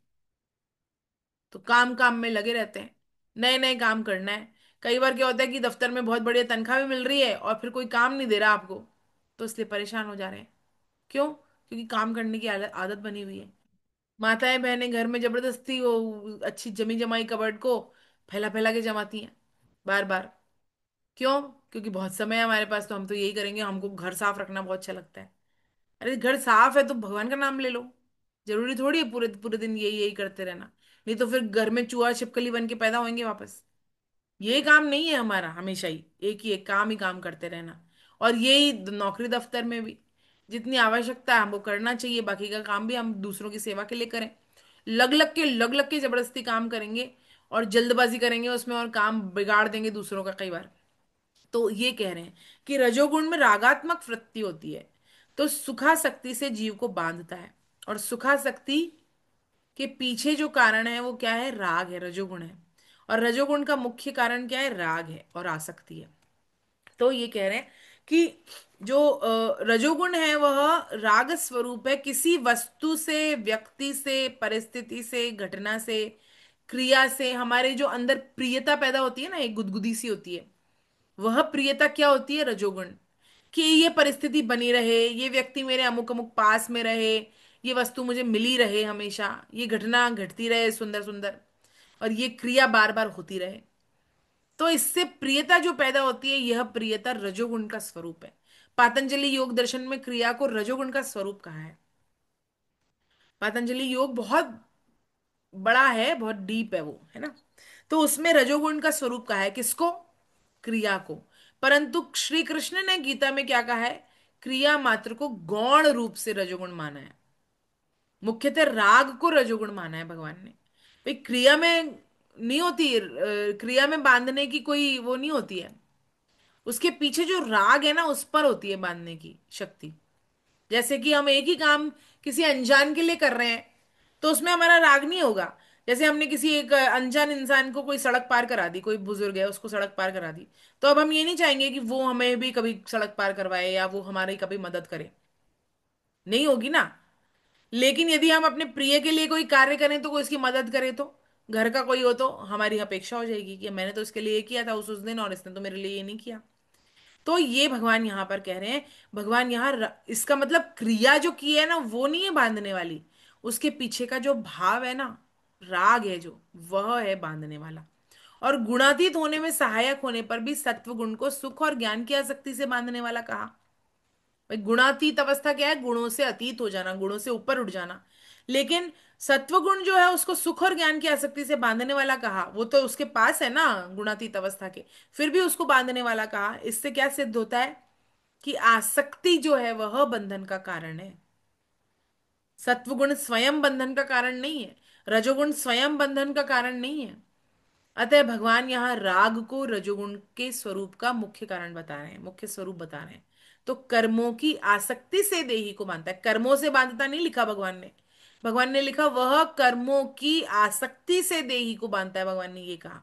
S1: तो काम काम में लगे रहते हैं, नए नए काम करना है। कई बार क्या होता है कि दफ्तर में बहुत बढ़िया तनख्वाह भी मिल रही है और फिर कोई काम नहीं दे रहा आपको, तो इसलिए परेशान हो जा रहे हैं। क्यों? क्योंकि काम करने की आदत आदत बनी हुई है। माताएं बहनें घर में जबरदस्ती वो अच्छी जमी जमाई कबर्ड को फैला फैला के जमाती हैं बार बार। क्यों? क्योंकि बहुत समय है हमारे पास, तो हम तो यही करेंगे, हमको घर साफ रखना बहुत अच्छा लगता है। अरे घर साफ है तो भगवान का नाम ले लो, जरूरी थोड़ी है पूरे पूरे दिन यही यही करते रहना, नहीं तो फिर घर में चूहा छिपकली बन के पैदा होंगे वापस। ये काम नहीं है हमारा, हमेशा ही एक काम ही काम करते रहना। और यही नौकरी दफ्तर में भी जितनी आवश्यकता है हमको करना चाहिए, बाकी का काम भी हम दूसरों की सेवा के लिए करें। लग लग के जबरदस्ती काम करेंगे और जल्दबाजी करेंगे उसमें और काम बिगाड़ देंगे दूसरों का कई बार। तो ये कह रहे हैं कि रजोगुण में रागात्मक वृत्ति होती है, तो सुखासक्ति से जीव को बांधता है। और सुखासक्ति के पीछे जो कारण है वो क्या है, राग है, रजोगुण है। और रजोगुण का मुख्य कारण क्या है, राग है और आसक्ति है। तो ये कह रहे हैं कि जो रजोगुण है वह राग स्वरूप है, किसी वस्तु से, व्यक्ति से, परिस्थिति से, घटना से, क्रिया से हमारे जो अंदर प्रियता पैदा होती है ना, एक गुदगुदी सी होती है, वह प्रियता क्या होती है, रजोगुण। कि ये परिस्थिति बनी रहे, ये व्यक्ति मेरे अमुक अमुक पास में रहे, ये वस्तु मुझे मिली रहे, हमेशा ये घटना घटती रहे सुंदर सुंदर, और ये क्रिया बार बार होती रहे। तो इससे प्रियता जो पैदा होती है, यह प्रियता रजोगुण का स्वरूप है। पातंजलि योग दर्शन में क्रिया को रजोगुण का स्वरूप कहा है। पातंजलि योग बहुत बड़ा है, बहुत डीप है वो, है ना। तो उसमें रजोगुण का स्वरूप कहा है, किसको, क्रिया को। परंतु श्री कृष्ण ने गीता में क्या कहा है, क्रिया मात्र को गौण रूप से रजोगुण माना है, मुख्यतः राग को रजोगुण माना है भगवान ने। भाई क्रिया में नहीं होती, क्रिया में बांधने की कोई वो नहीं होती है, उसके पीछे जो राग है ना उस पर होती है बांधने की शक्ति। जैसे कि हम एक ही काम किसी अनजान के लिए कर रहे हैं, तो उसमें हमारा राग नहीं होगा। जैसे हमने किसी एक अनजान इंसान को कोई सड़क पार करा दी, कोई बुजुर्ग है उसको सड़क पार करा दी, तो अब हम ये नहीं चाहेंगे कि वो हमें भी कभी सड़क पार करवाए या वो हमारी कभी मदद करे, नहीं होगी ना। लेकिन यदि हम अपने प्रिय के लिए कोई कार्य करें तो कोई इसकी मदद करे, तो घर का कोई हो तो हमारी अपेक्षा हो जाएगी कि मैंने तो इसके लिए ये किया था उस दिन, और इसने तो मेरे लिए ये नहीं किया। तो ये भगवान यहां पर कह रहे हैं, भगवान यहाँ इसका मतलब क्रिया जो की है ना वो नहीं है बांधने वाली, उसके पीछे का जो भाव है ना, राग है जो, वह है बांधने वाला। और गुणातीत होने में सहायक होने पर भी सत्व गुण को सुख और ज्ञान की आसक्ति से बांधने वाला कहा। भाई गुणातीत अवस्था क्या है, गुणों से अतीत हो जाना, गुणों से ऊपर उठ जाना। लेकिन सत्व गुण जो है उसको सुख और ज्ञान की आसक्ति से बांधने वाला कहा, वो तो उसके पास है ना गुणातीत अवस्था के, फिर भी उसको बांधने वाला कहा। इससे क्या सिद्ध होता है कि आसक्ति जो है वह बंधन का कारण है, सत्वगुण स्वयं बंधन का कारण नहीं है, रजोगुण स्वयं बंधन का कारण नहीं है। अतः भगवान यहाँ राग को रजोगुण के स्वरूप का मुख्य कारण बता रहे हैं, मुख्य स्वरूप बता रहे हैं। तो कर्मों की आसक्ति से देही को बांधता है, कर्मों से बांधता नहीं लिखा भगवान ने। भगवान ने लिखा वह कर्मों की आसक्ति से देही को बांधता है, भगवान ने ये कहा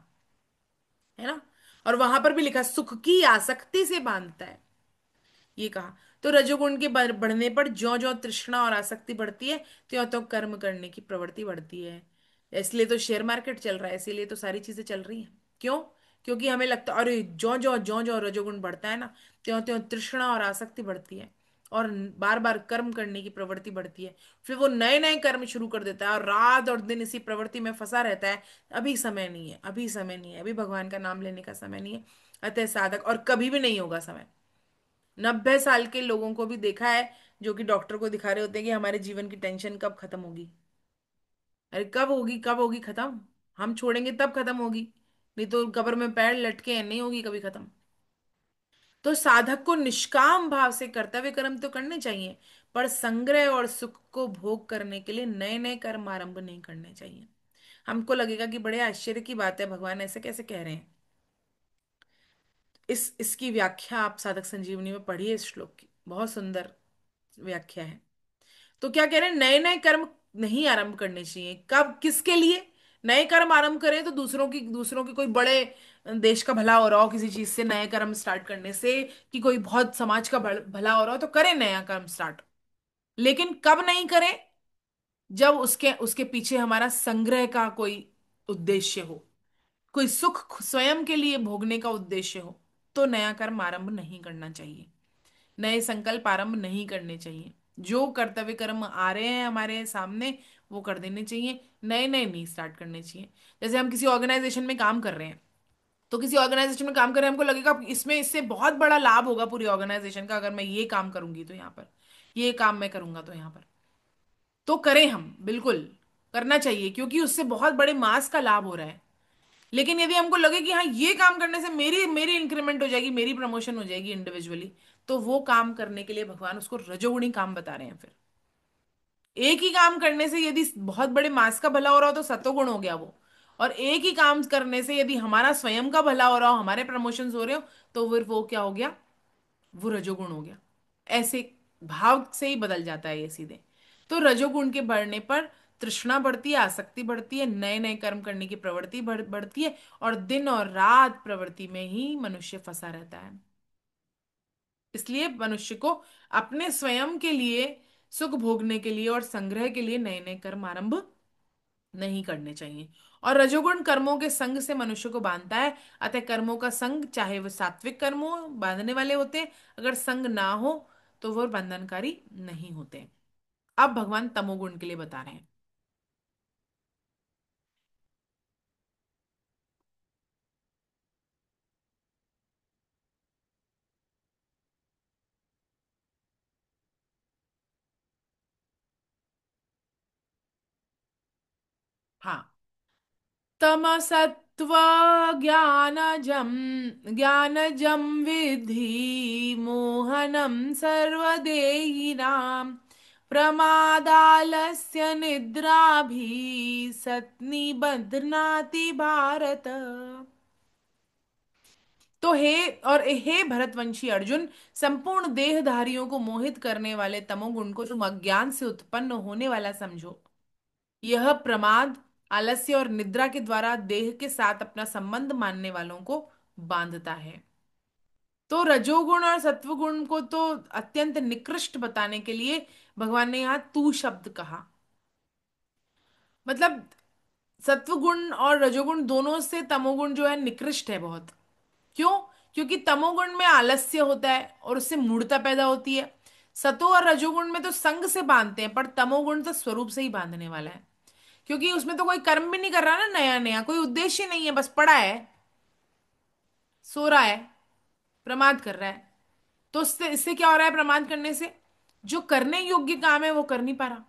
S1: है ना। और वहां पर भी लिखा सुख की आसक्ति से बांधता है, ये कहा। तो रजोगुण के बढ़ने पर ज्यो ज्यो तृष्णा और आसक्ति बढ़ती है, त्यों त्यों कर्म करने की प्रवृत्ति बढ़ती है। इसलिए तो शेयर मार्केट चल रहा है, इसीलिए तो सारी चीजें चल रही हैं। क्यों? क्योंकि हमें लगता है अरे ज्यो ज्यो रजोगुण बढ़ता है ना, त्यों त्यों तृष्णा और आसक्ति बढ़ती है, और बार बार कर्म करने की प्रवृत्ति बढ़ती है। फिर वो नए नए कर्म शुरू कर देता है और रात और दिन इसी प्रवृत्ति में फंसा रहता है। अभी समय नहीं है, अभी समय नहीं है, अभी भगवान का नाम लेने का समय नहीं है। अतः साधक, और कभी भी नहीं होगा समय। 90 साल के लोगों को भी देखा है जो कि डॉक्टर को दिखा रहे होते हैं कि हमारे जीवन की टेंशन कब खत्म होगी। अरे कब होगी, कब होगी खत्म? हम छोड़ेंगे तब खत्म होगी, नहीं तो कब्र में पैर लटके हैं, नहीं होगी कभी खत्म। तो साधक को निष्काम भाव से कर्तव्य कर्म तो करने चाहिए, पर संग्रह और सुख को भोग करने के लिए नए नए कर्म आरंभ नहीं करने चाहिए। हमको लगेगा कि बड़े आश्चर्य की बात है, भगवान ऐसे कैसे कह रहे हैं। इसकी व्याख्या आप साधक संजीवनी में पढ़िए, इस श्लोक की बहुत सुंदर व्याख्या है। तो क्या कह रहे हैं, नए नए कर्म नहीं आरंभ करने चाहिए। कब, किसके लिए? नए कर्म आरंभ करें तो दूसरों की कोई बड़े देश का भला हो रहा हो किसी चीज से, नए कर्म स्टार्ट करने से, कि कोई बहुत समाज का भला हो रहा हो तो करें नया कर्म स्टार्ट। लेकिन कब नहीं करें? जब उसके उसके पीछे हमारा संग्रह का कोई उद्देश्य हो, कोई सुख स्वयं के लिए भोगने का उद्देश्य हो, तो नया कर्म आरंभ नहीं करना चाहिए, नए संकल्प आरंभ नहीं करने चाहिए। जो कर्तव्य कर्म आ रहे हैं हमारे सामने वो कर देने चाहिए, नए नए नहीं स्टार्ट करने चाहिए। जैसे हम किसी ऑर्गेनाइजेशन में काम कर रहे हैं, तो किसी ऑर्गेनाइजेशन में काम कर रहे हैं, हमको लगेगा इसमें इससे बहुत बड़ा लाभ होगा पूरी ऑर्गेनाइजेशन का, अगर मैं ये काम करूंगी तो यहाँ पर, ये काम मैं करूंगा तो यहाँ पर, तो करें हम, बिल्कुल करना चाहिए, क्योंकि उससे बहुत बड़े मास का लाभ हो रहा है। लेकिन यदि हमको लगे कि हाँ ये काम करने से मेरी मेरी इंक्रीमेंट हो जाएगी, मेरी प्रमोशन हो जाएगी इंडिविजुअली, तो वो काम करने के लिए भगवान उसको रजोगुणी काम बता रहे हैं फिर। एक ही काम करने से यदि बहुत बड़े मास का भला हो रहा हो तो सत्वगुण हो गया वो, और एक ही काम करने से यदि हमारा स्वयं का भला हो रहा हो, हमारे प्रमोशंस हो रहे हो, तो फिर वो क्या हो गया? वो रजोगुण हो गया। ऐसे भाव से ही बदल जाता है ये सीधे। तो रजोगुण के बढ़ने पर तृष्णा बढ़ती है, आसक्ति बढ़ती है, नए नए कर्म करने की प्रवृत्ति बढ़ती है, और दिन और रात प्रवृत्ति में ही मनुष्य फंसा रहता है। इसलिए मनुष्य को अपने स्वयं के लिए, सुख भोगने के लिए और संग्रह के लिए नए नए कर्म आरंभ नहीं करने चाहिए। और रजोगुण कर्मों के संग से मनुष्य को बांधता है। अतः कर्मों का संग, चाहे वह सात्विक कर्म हो, बांधने वाले होते हैं, अगर संग ना हो तो वह बंधनकारी नहीं होते। अब भगवान तमोगुण के लिए बता रहे हैं। हाँ। तमसत्व ज्ञानजम, ज्ञानजम विद्धि मोहनम सर्वदेहिनां, प्रमादालस्य निद्राभि सन्निबध्नाति भारत। तो हे भरतवंशी अर्जुन, संपूर्ण देहधारियों को मोहित करने वाले तमोगुण को तुम अज्ञान से उत्पन्न होने वाला समझो। यह प्रमाद, आलस्य और निद्रा के द्वारा देह के साथ अपना संबंध मानने वालों को बांधता है। तो रजोगुण और सत्वगुण को तो अत्यंत निकृष्ट बताने के लिए भगवान ने यहाँ तू शब्द कहा। मतलब सत्वगुण और रजोगुण दोनों से तमोगुण जो है निकृष्ट है बहुत। क्यों? क्योंकि तमोगुण में आलस्य होता है और उससे मूढ़ता पैदा होती है। सतो और रजोगुण में तो संग से बांधते हैं, पर तमोगुण तो स्वरूप से ही बांधने वाला है। क्योंकि उसमें तो कोई कर्म भी नहीं कर रहा ना, नया नया कोई उद्देश्य नहीं है, बस पड़ा है, सो रहा है, प्रमाद कर रहा है। तो इससे इससे क्या हो रहा है? प्रमाद करने से जो करने योग्य काम है वो कर नहीं पा रहा,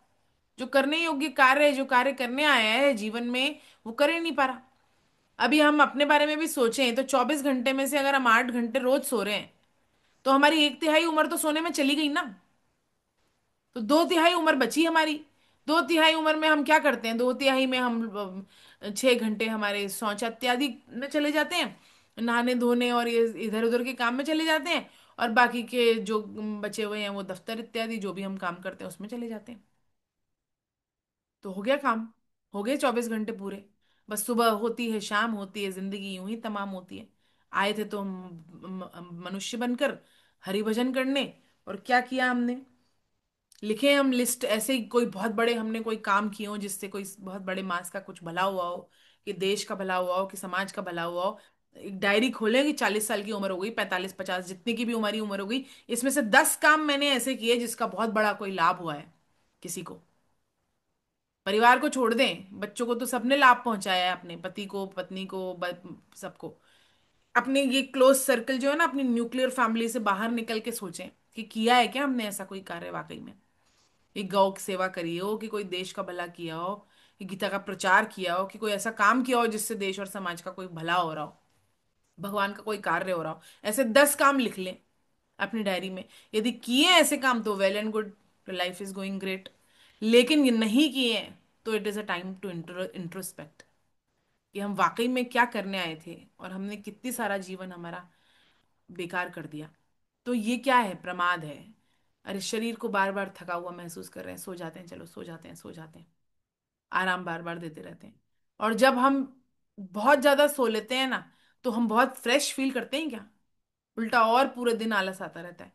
S1: जो करने योग्य कार्य है, जो कार्य करने आया है जीवन में, वो कर ही नहीं पा रहा। अभी हम अपने बारे में भी सोचें तो 24 घंटे में से अगर हम 8 घंटे रोज सो रहे हैं, तो हमारी 1/3 उम्र तो सोने में चली गई ना। तो 2/3 उम्र बची हमारी। 2/3 उम्र में हम क्या करते हैं? 2/3 में हम 6 घंटे हमारे शौच इत्यादि में चले जाते हैं, नहाने धोने और ये इधर उधर के काम में चले जाते हैं। और बाकी के जो बचे हुए हैं वो दफ्तर इत्यादि जो भी हम काम करते हैं उसमें चले जाते हैं। तो हो गया काम, हो गए 24 घंटे पूरे। बस सुबह होती है, शाम होती है, जिंदगी यूं ही तमाम होती है। आए थे तो हम मनुष्य बनकर हरिभजन करने। और क्या किया हमने? लिखे हम लिस्ट ऐसे ही, कोई बहुत बड़े हमने कोई काम किए हो जिससे कोई बहुत बड़े मास का कुछ भला हुआ हो, कि देश का भला हुआ हो, कि समाज का भला हुआ हो। एक डायरी खोले कि 40 साल की उम्र हो गई, 45 50 जितनी की भी हमारी उम्र हो गई, इसमें से 10 काम मैंने ऐसे किए जिसका बहुत बड़ा कोई लाभ हुआ है किसी को। परिवार को छोड़ दें, बच्चों को तो सबने लाभ पहुंचाया है, अपने पति को, पत्नी को, सबको। अपने ये क्लोज सर्कल जो है ना, अपनी न्यूक्लियर फैमिली से बाहर निकल के सोचें कि किया है क्या हमने ऐसा कोई कार्य वाकई में। कि गौ की सेवा करी हो, कि कोई देश का भला किया हो, कि गीता का प्रचार किया हो, कि कोई ऐसा काम किया हो जिससे देश और समाज का कोई भला हो रहा हो, भगवान का कोई कार्य हो रहा हो। ऐसे 10 काम लिख लें अपनी डायरी में। यदि किए ऐसे काम तो well and good, life is going great. लेकिन ये नहीं किए हैं तो it is a time to introspect, कि हम वाकई में क्या करने आए थे और हमने कितनी सारा जीवन हमारा बेकार कर दिया। तो ये क्या है? प्रमाद है। अरे शरीर को बार बार थका हुआ महसूस कर रहे हैं, सो जाते हैं, चलो सो जाते हैं, सो जाते हैं, आराम बार बार देते रहते हैं। और जब हम बहुत ज्यादा सो लेते हैं ना, तो हम बहुत फ्रेश फील करते हैं क्या? उल्टा और पूरे दिन आलस आता रहता है।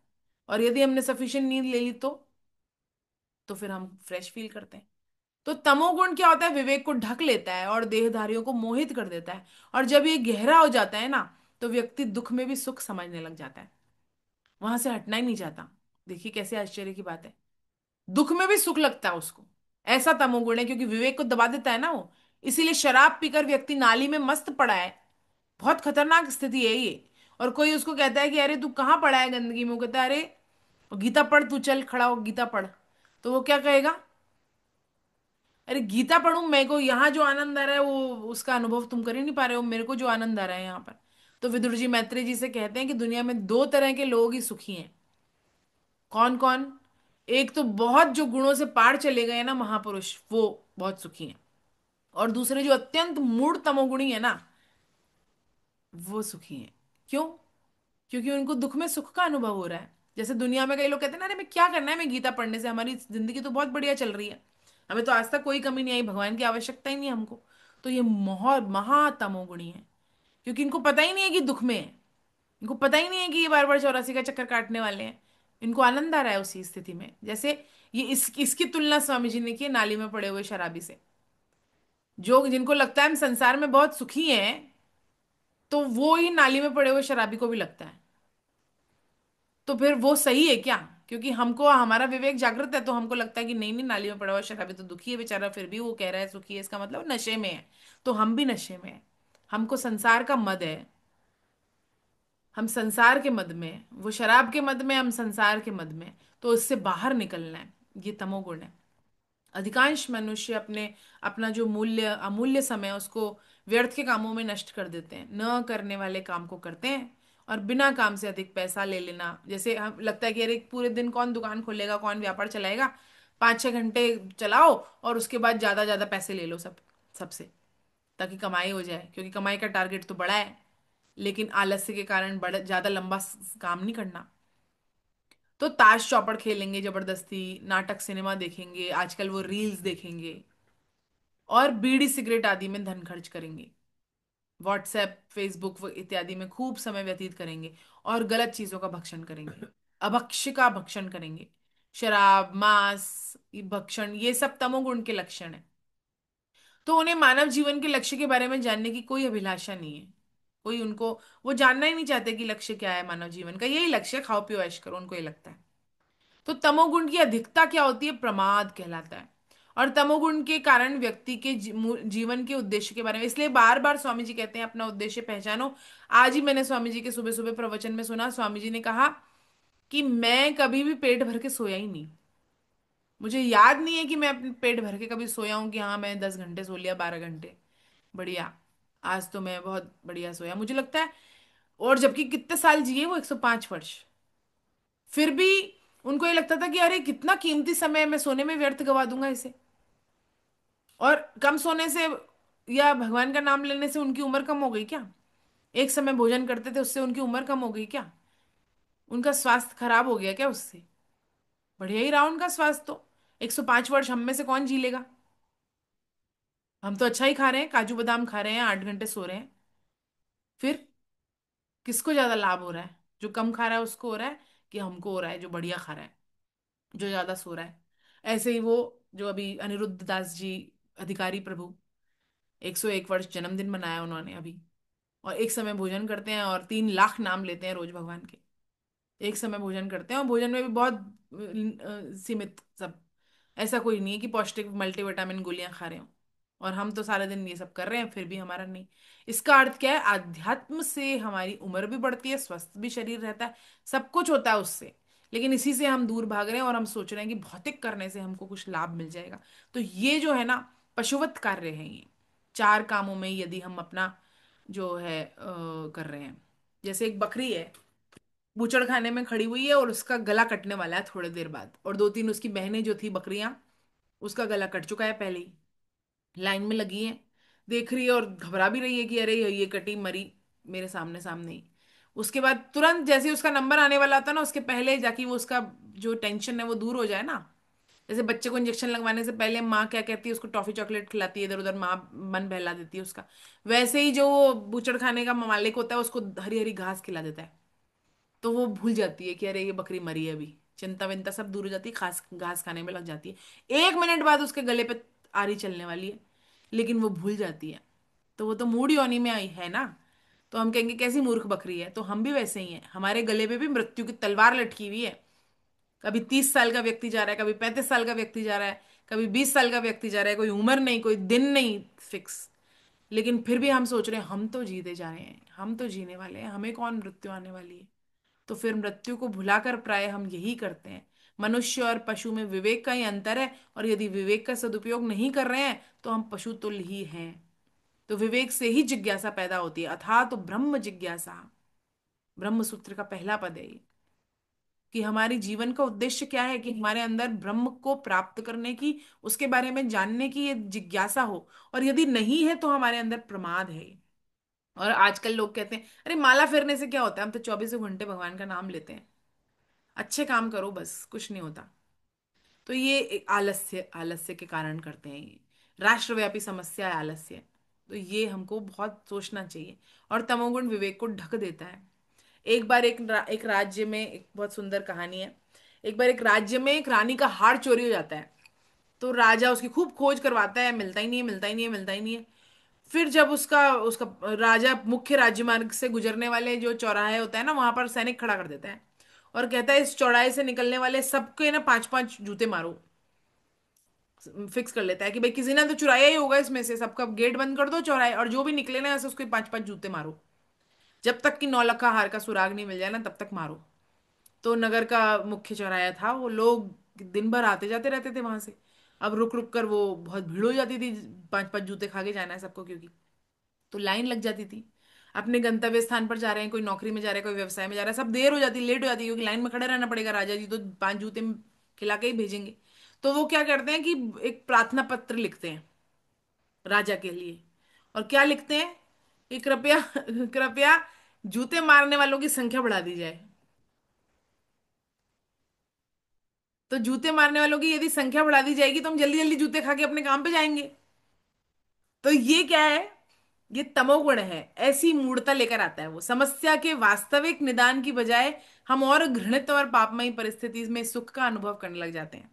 S1: और यदि हमने सफिशिएंट नींद ले ली तो फिर हम फ्रेश फील करते हैं। तो तमोगुण क्या होता है? विवेक को ढक लेता है और देहधारियों को मोहित कर देता है। और जब ये गहरा हो जाता है ना, तो व्यक्ति दुख में भी सुख समझने लग जाता है, वहां से हटना ही नहीं चाहता। देखिए कैसे आश्चर्य की बात है, दुख में भी सुख लगता है उसको। ऐसा तमोगुण है, क्योंकि विवेक को दबा देता है ना वो। इसीलिए शराब पीकर व्यक्ति नाली में मस्त पड़ा है, बहुत खतरनाक स्थिति है ये। और कोई उसको कहता है कि अरे तू कहाँ पड़ा है गंदगी में, वो कहता है अरे गीता पढ़, तू चल खड़ा हो गीता पढ़। तो वो क्या कहेगा? अरे गीता पढ़ूं, मेरे को यहाँ जो आनंद आ रहा है वो उसका अनुभव तुम कर ही नहीं पा रहे हो, मेरे को जो आनंद आ रहा है यहाँ पर। तो विदुर जी मैत्रेय जी से कहते हैं कि दुनिया में दो तरह के लोग ही सुखी हैं। कौन कौन? एक तो बहुत जो गुणों से पार चले गए ना महापुरुष, वो बहुत सुखी हैं। और दूसरे जो अत्यंत मूढ़ तमोगुणी है ना, वो सुखी हैं। क्यों? क्योंकि उनको दुख में सुख का अनुभव हो रहा है। जैसे दुनिया में कई लोग कहते हैं ना, अरे मैं क्या करना है, मैं गीता पढ़ने से हमारी जिंदगी तो बहुत बढ़िया चल रही है, हमें तो आज तक कोई कमी नहीं आई, भगवान की आवश्यकता ही नहीं है हमको। तो ये महातमोगुणी है, क्योंकि इनको पता ही नहीं है कि दुख में है। इनको पता ही नहीं है कि ये बार बार 84 का चक्कर काटने वाले हैं। इनको आनंद आ रहा है उसी स्थिति में। जैसे ये इसकी तुलना स्वामी जी ने की है नाली में पड़े हुए शराबी से। जो जिनको लगता है हम संसार में बहुत सुखी हैं, तो वो ही नाली में पड़े हुए शराबी को भी लगता है। तो फिर वो सही है क्या? क्योंकि हमको हमारा विवेक जागृत है, तो हमको लगता है कि नहीं नहीं, नाली में पड़ा हुआ शराबी तो दुखी है बेचारा, फिर भी वो कह रहा है सुखी है, इसका मतलब नशे में है। तो हम भी नशे में हैं। हमको संसार का मद है, हम संसार के मद में हैं। वो शराब के मद में, हम संसार के मद में हैं। तो इससे बाहर निकलना है, ये तमोगुण है। अधिकांश मनुष्य अपने अपना जो मूल्य अमूल्य समय है उसको व्यर्थ के कामों में नष्ट कर देते हैं, न करने वाले काम को करते हैं। और बिना काम से अधिक पैसा ले लेना, जैसे हम लगता है कि अरे पूरे दिन कौन दुकान खोलेगा, कौन व्यापार चलाएगा, 5 6 घंटे चलाओ और उसके बाद ज्यादा ज्यादा पैसे ले लो सबसे, ताकि कमाई हो जाए, क्योंकि कमाई का टारगेट तो बड़ा है। लेकिन आलस्य के कारण बड़ा ज्यादा लंबा काम नहीं करना। तो ताश चौपड़ खेलेंगे जबरदस्ती, नाटक सिनेमा देखेंगे, आजकल वो रील्स देखेंगे, और बीड़ी सिगरेट आदि में धन खर्च करेंगे, व्हाट्सएप फेसबुक इत्यादि में खूब समय व्यतीत करेंगे। और गलत चीजों का भक्षण करेंगे, अभक्ष्य का भक्षण करेंगे, शराब मांस, ये भक्षण, ये सब तमोगुण के लक्षण है। तो उन्हें मानव जीवन के लक्ष्य के बारे में जानने की कोई अभिलाषा नहीं है। कोई उनको, वो जानना ही नहीं चाहते कि लक्ष्य क्या है मानव जीवन का, यही लक्ष्य है, खाओ पियो ऐश करो, उनको ये लगता है। तो तमोगुण की अधिकता क्या होती है? प्रमाद कहलाता है। और तमोगुण के कारण व्यक्ति के जीवन के उद्देश्य के बारे में, इसलिए बार बार स्वामी जी कहते हैं अपना उद्देश्य पहचानो। आज ही मैंने स्वामी जी के सुबह सुबह प्रवचन में सुना, स्वामी जी ने कहा कि मैं कभी भी पेट भर के सोया ही नहीं। मुझे याद नहीं है कि मैं अपने पेट भर के कभी सोया हूं, कि हाँ मैं 10 घंटे सो लिया, 12 घंटे, बढ़िया, आज तो मैं बहुत बढ़िया सोया, मुझे लगता है। और जबकि कितने साल जिए वो, 105 वर्ष, फिर भी उनको ये लगता था कि अरे कितना कीमती समय मैं सोने में व्यर्थ गवा दूंगा इसे। और कम सोने से या भगवान का नाम लेने से उनकी उम्र कम हो गई क्या? एक समय भोजन करते थे उससे उनकी उम्र कम हो गई क्या? उनका स्वास्थ्य खराब हो गया क्या उससे? बढ़िया ही रहा उनका स्वास्थ्य तो। 105 वर्ष हम में से कौन जी लेगा? हम तो अच्छा ही खा रहे हैं, काजू बादाम खा रहे हैं, 8 घंटे सो रहे हैं। फिर किसको ज्यादा लाभ हो रहा है? जो कम खा रहा है उसको हो रहा है, कि हमको हो रहा है जो बढ़िया खा रहा है, जो ज्यादा सो रहा है? ऐसे ही वो जो अभी अनिरुद्ध दास जी, अधिकारी प्रभु, 101 वर्ष जन्मदिन मनाया उन्होंने अभी। और एक समय भोजन करते हैं और 3 लाख नाम लेते हैं रोज भगवान के। एक समय भोजन करते हैं, और भोजन में भी बहुत सीमित सब। ऐसा कोई नहीं है कि पौष्टिक मल्टीविटामिन गोलियां खा रहे हो। और हम तो सारा दिन ये सब कर रहे हैं, फिर भी हमारा नहीं। इसका अर्थ क्या है? आध्यात्म से हमारी उम्र भी बढ़ती है, स्वस्थ भी शरीर रहता है, सब कुछ होता है उससे। लेकिन इसी से हम दूर भाग रहे हैं, और हम सोच रहे हैं कि भौतिक करने से हमको कुछ लाभ मिल जाएगा। तो ये जो है ना, पशुवत कार्य है ये। 4 कामों में यदि हम अपना जो है कर रहे हैं। जैसे एक बकरी है, बूचड़ खाने में खड़ी हुई है, और उसका गला कटने वाला है थोड़ी देर बाद, और 2-3 उसकी बहनें जो थी बकरियां, उसका गला कट चुका है पहले ही। लाइन में लगी है, देख रही है, और घबरा भी रही है कि अरे ये कटी मरी मेरे सामने सामने ही। उसके बाद तुरंत जैसे ही उसका नंबर आने वाला था ना, उसके पहले जाके वो उसका जो टेंशन है वो दूर हो जाए ना। जैसे बच्चे को इंजेक्शन लगवाने से पहले माँ क्या कहती है, उसको टॉफी चॉकलेट खिलाती है, इधर उधर माँ मन बहला देती है उसका। वैसे ही जो वो बूचड़ खाने का मालिक होता है, उसको हरी हरी घास खिला देता है। तो वो भूल जाती है कि अरे ये बकरी मरी है अभी। चिंता विंता सब दूर हो जाती है, खास घास खाने में लग जाती है। 1 मिनट बाद उसके गले पे आरी चलने वाली है, लेकिन वो भूल जाती है। तो वो तो मूड योनी में आई है ना। तो हम कहेंगे कैसी मूर्ख बकरी है, तो हम भी वैसे ही हैं, हमारे गले पे भी मृत्यु की तलवार लटकी हुई है। कभी 30 साल का व्यक्ति जा रहा है, कभी 35 साल का व्यक्ति जा रहा है, कभी 20 साल का व्यक्ति जा रहा है, कोई उम्र नहीं, कोई दिन नहीं फिक्स। लेकिन फिर भी हम सोच रहे हैं हम तो जीते जा रहे हैं, हम तो जीने वाले हैं, हमें कौन मृत्यु आने वाली है। तो फिर मृत्यु को भुलाकर प्राय हम यही करते हैं। मनुष्य और पशु में विवेक का ही अंतर है, और यदि विवेक का सदुपयोग नहीं कर रहे हैं तो हम पशु तुल्य ही हैं। तो विवेक से ही जिज्ञासा पैदा होती है, अथा तो ब्रह्म जिज्ञासा। ब्रह्म सूत्र का पहला पद है ये, कि हमारी जीवन का उद्देश्य क्या है, कि हमारे अंदर ब्रह्म को प्राप्त करने की, उसके बारे में जानने की ये जिज्ञासा हो। और यदि नहीं है तो हमारे अंदर प्रमाद है। और आजकल लोग कहते हैं अरे माला फेरने से क्या होता है, हम तो 24 घंटे भगवान का नाम लेते हैं। अच्छे काम करो, बस कुछ नहीं होता। तो ये एक आलस्य, आलस्य के कारण करते हैं ये। राष्ट्रव्यापी समस्या है आलस्य। तो ये हमको बहुत सोचना चाहिए। और तमोगुण विवेक को ढक देता है। एक बार एक राज्य में एक बहुत सुंदर कहानी है। एक बार एक राज्य में एक रानी का हार चोरी हो जाता है। तो राजा उसकी खूब खोज करवाता है, मिलता ही नहीं है, मिलता ही नहीं है, मिलता ही नहीं है। फिर जब उसका उसका राजा मुख्य राजमार्ग से गुजरने वाले जो चौराहे होता है ना, वहां पर सैनिक खड़ा कर देता है, और कहता है इस चौराहे से निकलने वाले सबके ना 5-5 जूते मारो। फिक्स कर लेता है कि भाई किसी ने तो चुराया ही होगा इसमें से, सबका गेट बंद कर दो चौराहे, और जो भी निकले ना ऐसे उसको 5-5 जूते मारो। जब तक कि 9 लखा हार का सुराग नहीं मिल जाए ना, तब तक मारो। तो नगर का मुख्य चौराया था, वो लोग दिन भर आते जाते रहते थे वहां से। अब रुक रुक कर वो बहुत भीड़ हो जाती थी, 5-5 जूते खा के जाना है सबको, क्योंकि तो लाइन लग जाती थी। अपने गंतव्य स्थान पर जा रहे हैं, कोई नौकरी में जा रहा है, कोई व्यवसाय में जा रहा है, सब देर हो जाती, लेट हो जाती है, क्योंकि लाइन में खड़े रहना पड़ेगा, राजा जी तो 5 जूते खिला के ही भेजेंगे। तो वो क्या करते हैं कि एक प्रार्थना पत्र लिखते हैं राजा के लिए। और क्या लिखते हैं कि कृपया कृपया जूते मारने वालों की संख्या बढ़ा दी जाए। तो जूते मारने वालों की यदि संख्या बढ़ा दी जाएगी तो हम जल्दी जल्दी जूते खा के अपने काम पे जाएंगे। तो ये क्या है? ये तमोगुण है। ऐसी मूढ़ता लेकर आता है वो, समस्या के वास्तविक निदान की बजाय हम और घृणित और पापमयी परिस्थिति में सुख का अनुभव करने लग जाते हैं,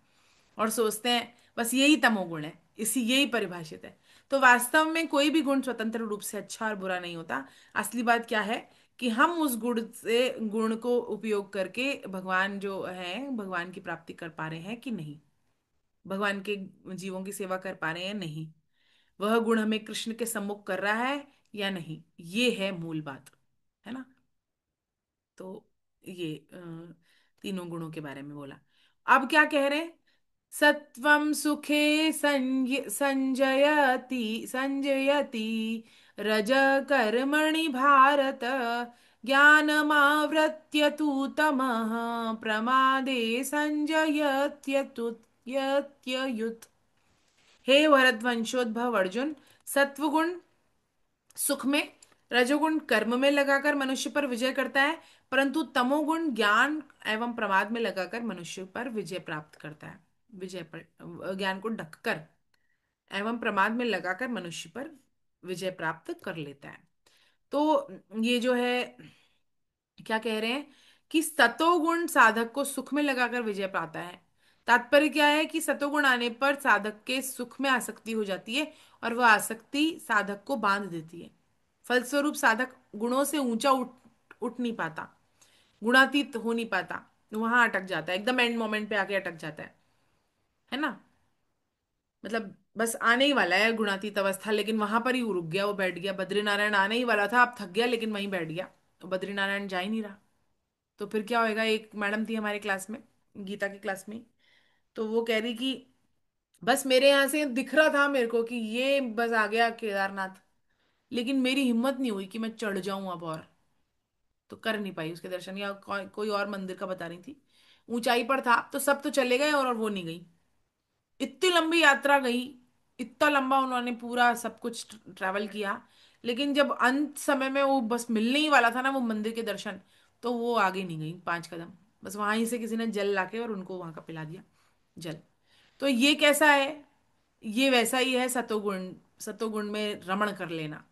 S1: और सोचते हैं बस यही तमोगुण है, इसी यही परिभाषित है। तो वास्तव में कोई भी गुण स्वतंत्र रूप से अच्छा और बुरा नहीं होता। असली बात क्या है, कि हम उस गुण को उपयोग करके भगवान जो है, भगवान की प्राप्ति कर पा रहे हैं कि नहीं, भगवान के जीवों की सेवा कर पा रहे हैं नहीं, वह गुण हमें कृष्ण के सम्मुख कर रहा है या नहीं, ये है मूल बात, है ना। तो ये तीनों गुणों के बारे में बोला। अब क्या कह रहे हैं? सत्वं सुखे संजयति रज कर्मणि भारत ज्ञानमावृत्य तु तमः प्रमादे संजयत्ययुत। हे भरतवंशोद्भव अर्जुन, सत्वगुण सुख में रजोगुण कर्म में लगाकर मनुष्य पर विजय करता है, परंतु तमोगुण ज्ञान एवं प्रमाद में लगाकर मनुष्य पर विजय प्राप्त करता है। विजय पर ज्ञान को ढककर एवं प्रमाद में लगाकर मनुष्य पर विजय प्राप्त कर लेता है। तो ये जो है क्या कह रहे हैं कि सतोगुण साधक को सुख में लगाकर विजय पाता है। तात्पर्य क्या है कि सतोगुण आने पर साधक के सुख में आसक्ति हो जाती है, और वह आसक्ति साधक को बांध देती है। फलस्वरूप साधक गुणों से ऊंचा उठ नहीं पाता, गुणातीत हो नहीं पाता, वहां अटक जाता है, एकदम एंड मोमेंट पे आके अटक जाता है ना। मतलब बस आने ही वाला है गुणातीत अवस्था, लेकिन वहां पर ही वो रुक गया, वो बैठ गया। बद्रीनारायण आने ही वाला था, अब थक गया लेकिन वहीं बैठ गया, तो बद्रीनारायण जा ही नहीं रहा। तो फिर क्या होएगा। एक मैडम थी हमारे क्लास में, गीता की क्लास में, तो वो कह रही कि बस मेरे यहाँ से दिख रहा था मेरे को कि ये बस आ गया केदारनाथ, लेकिन मेरी हिम्मत नहीं हुई कि मैं चढ़ जाऊं अब, और तो कर नहीं पाई उसके दर्शन। या कोई और मंदिर का बता रही थी, ऊंचाई पर था तो सब तो चले गए और वो नहीं गई। इतनी लंबी यात्रा गई, इतना लंबा उन्होंने पूरा सब कुछ ट्रैवल किया, लेकिन जब अंत समय में वो बस मिलने ही वाला था ना वो मंदिर के दर्शन, तो वो आगे नहीं गई 5 कदम। बस वहां ही से किसी ने जल लाके और उनको वहां का पिला दिया जल। तो ये कैसा है, ये वैसा ही है सतोगुण, सतोगुण में रमण कर लेना।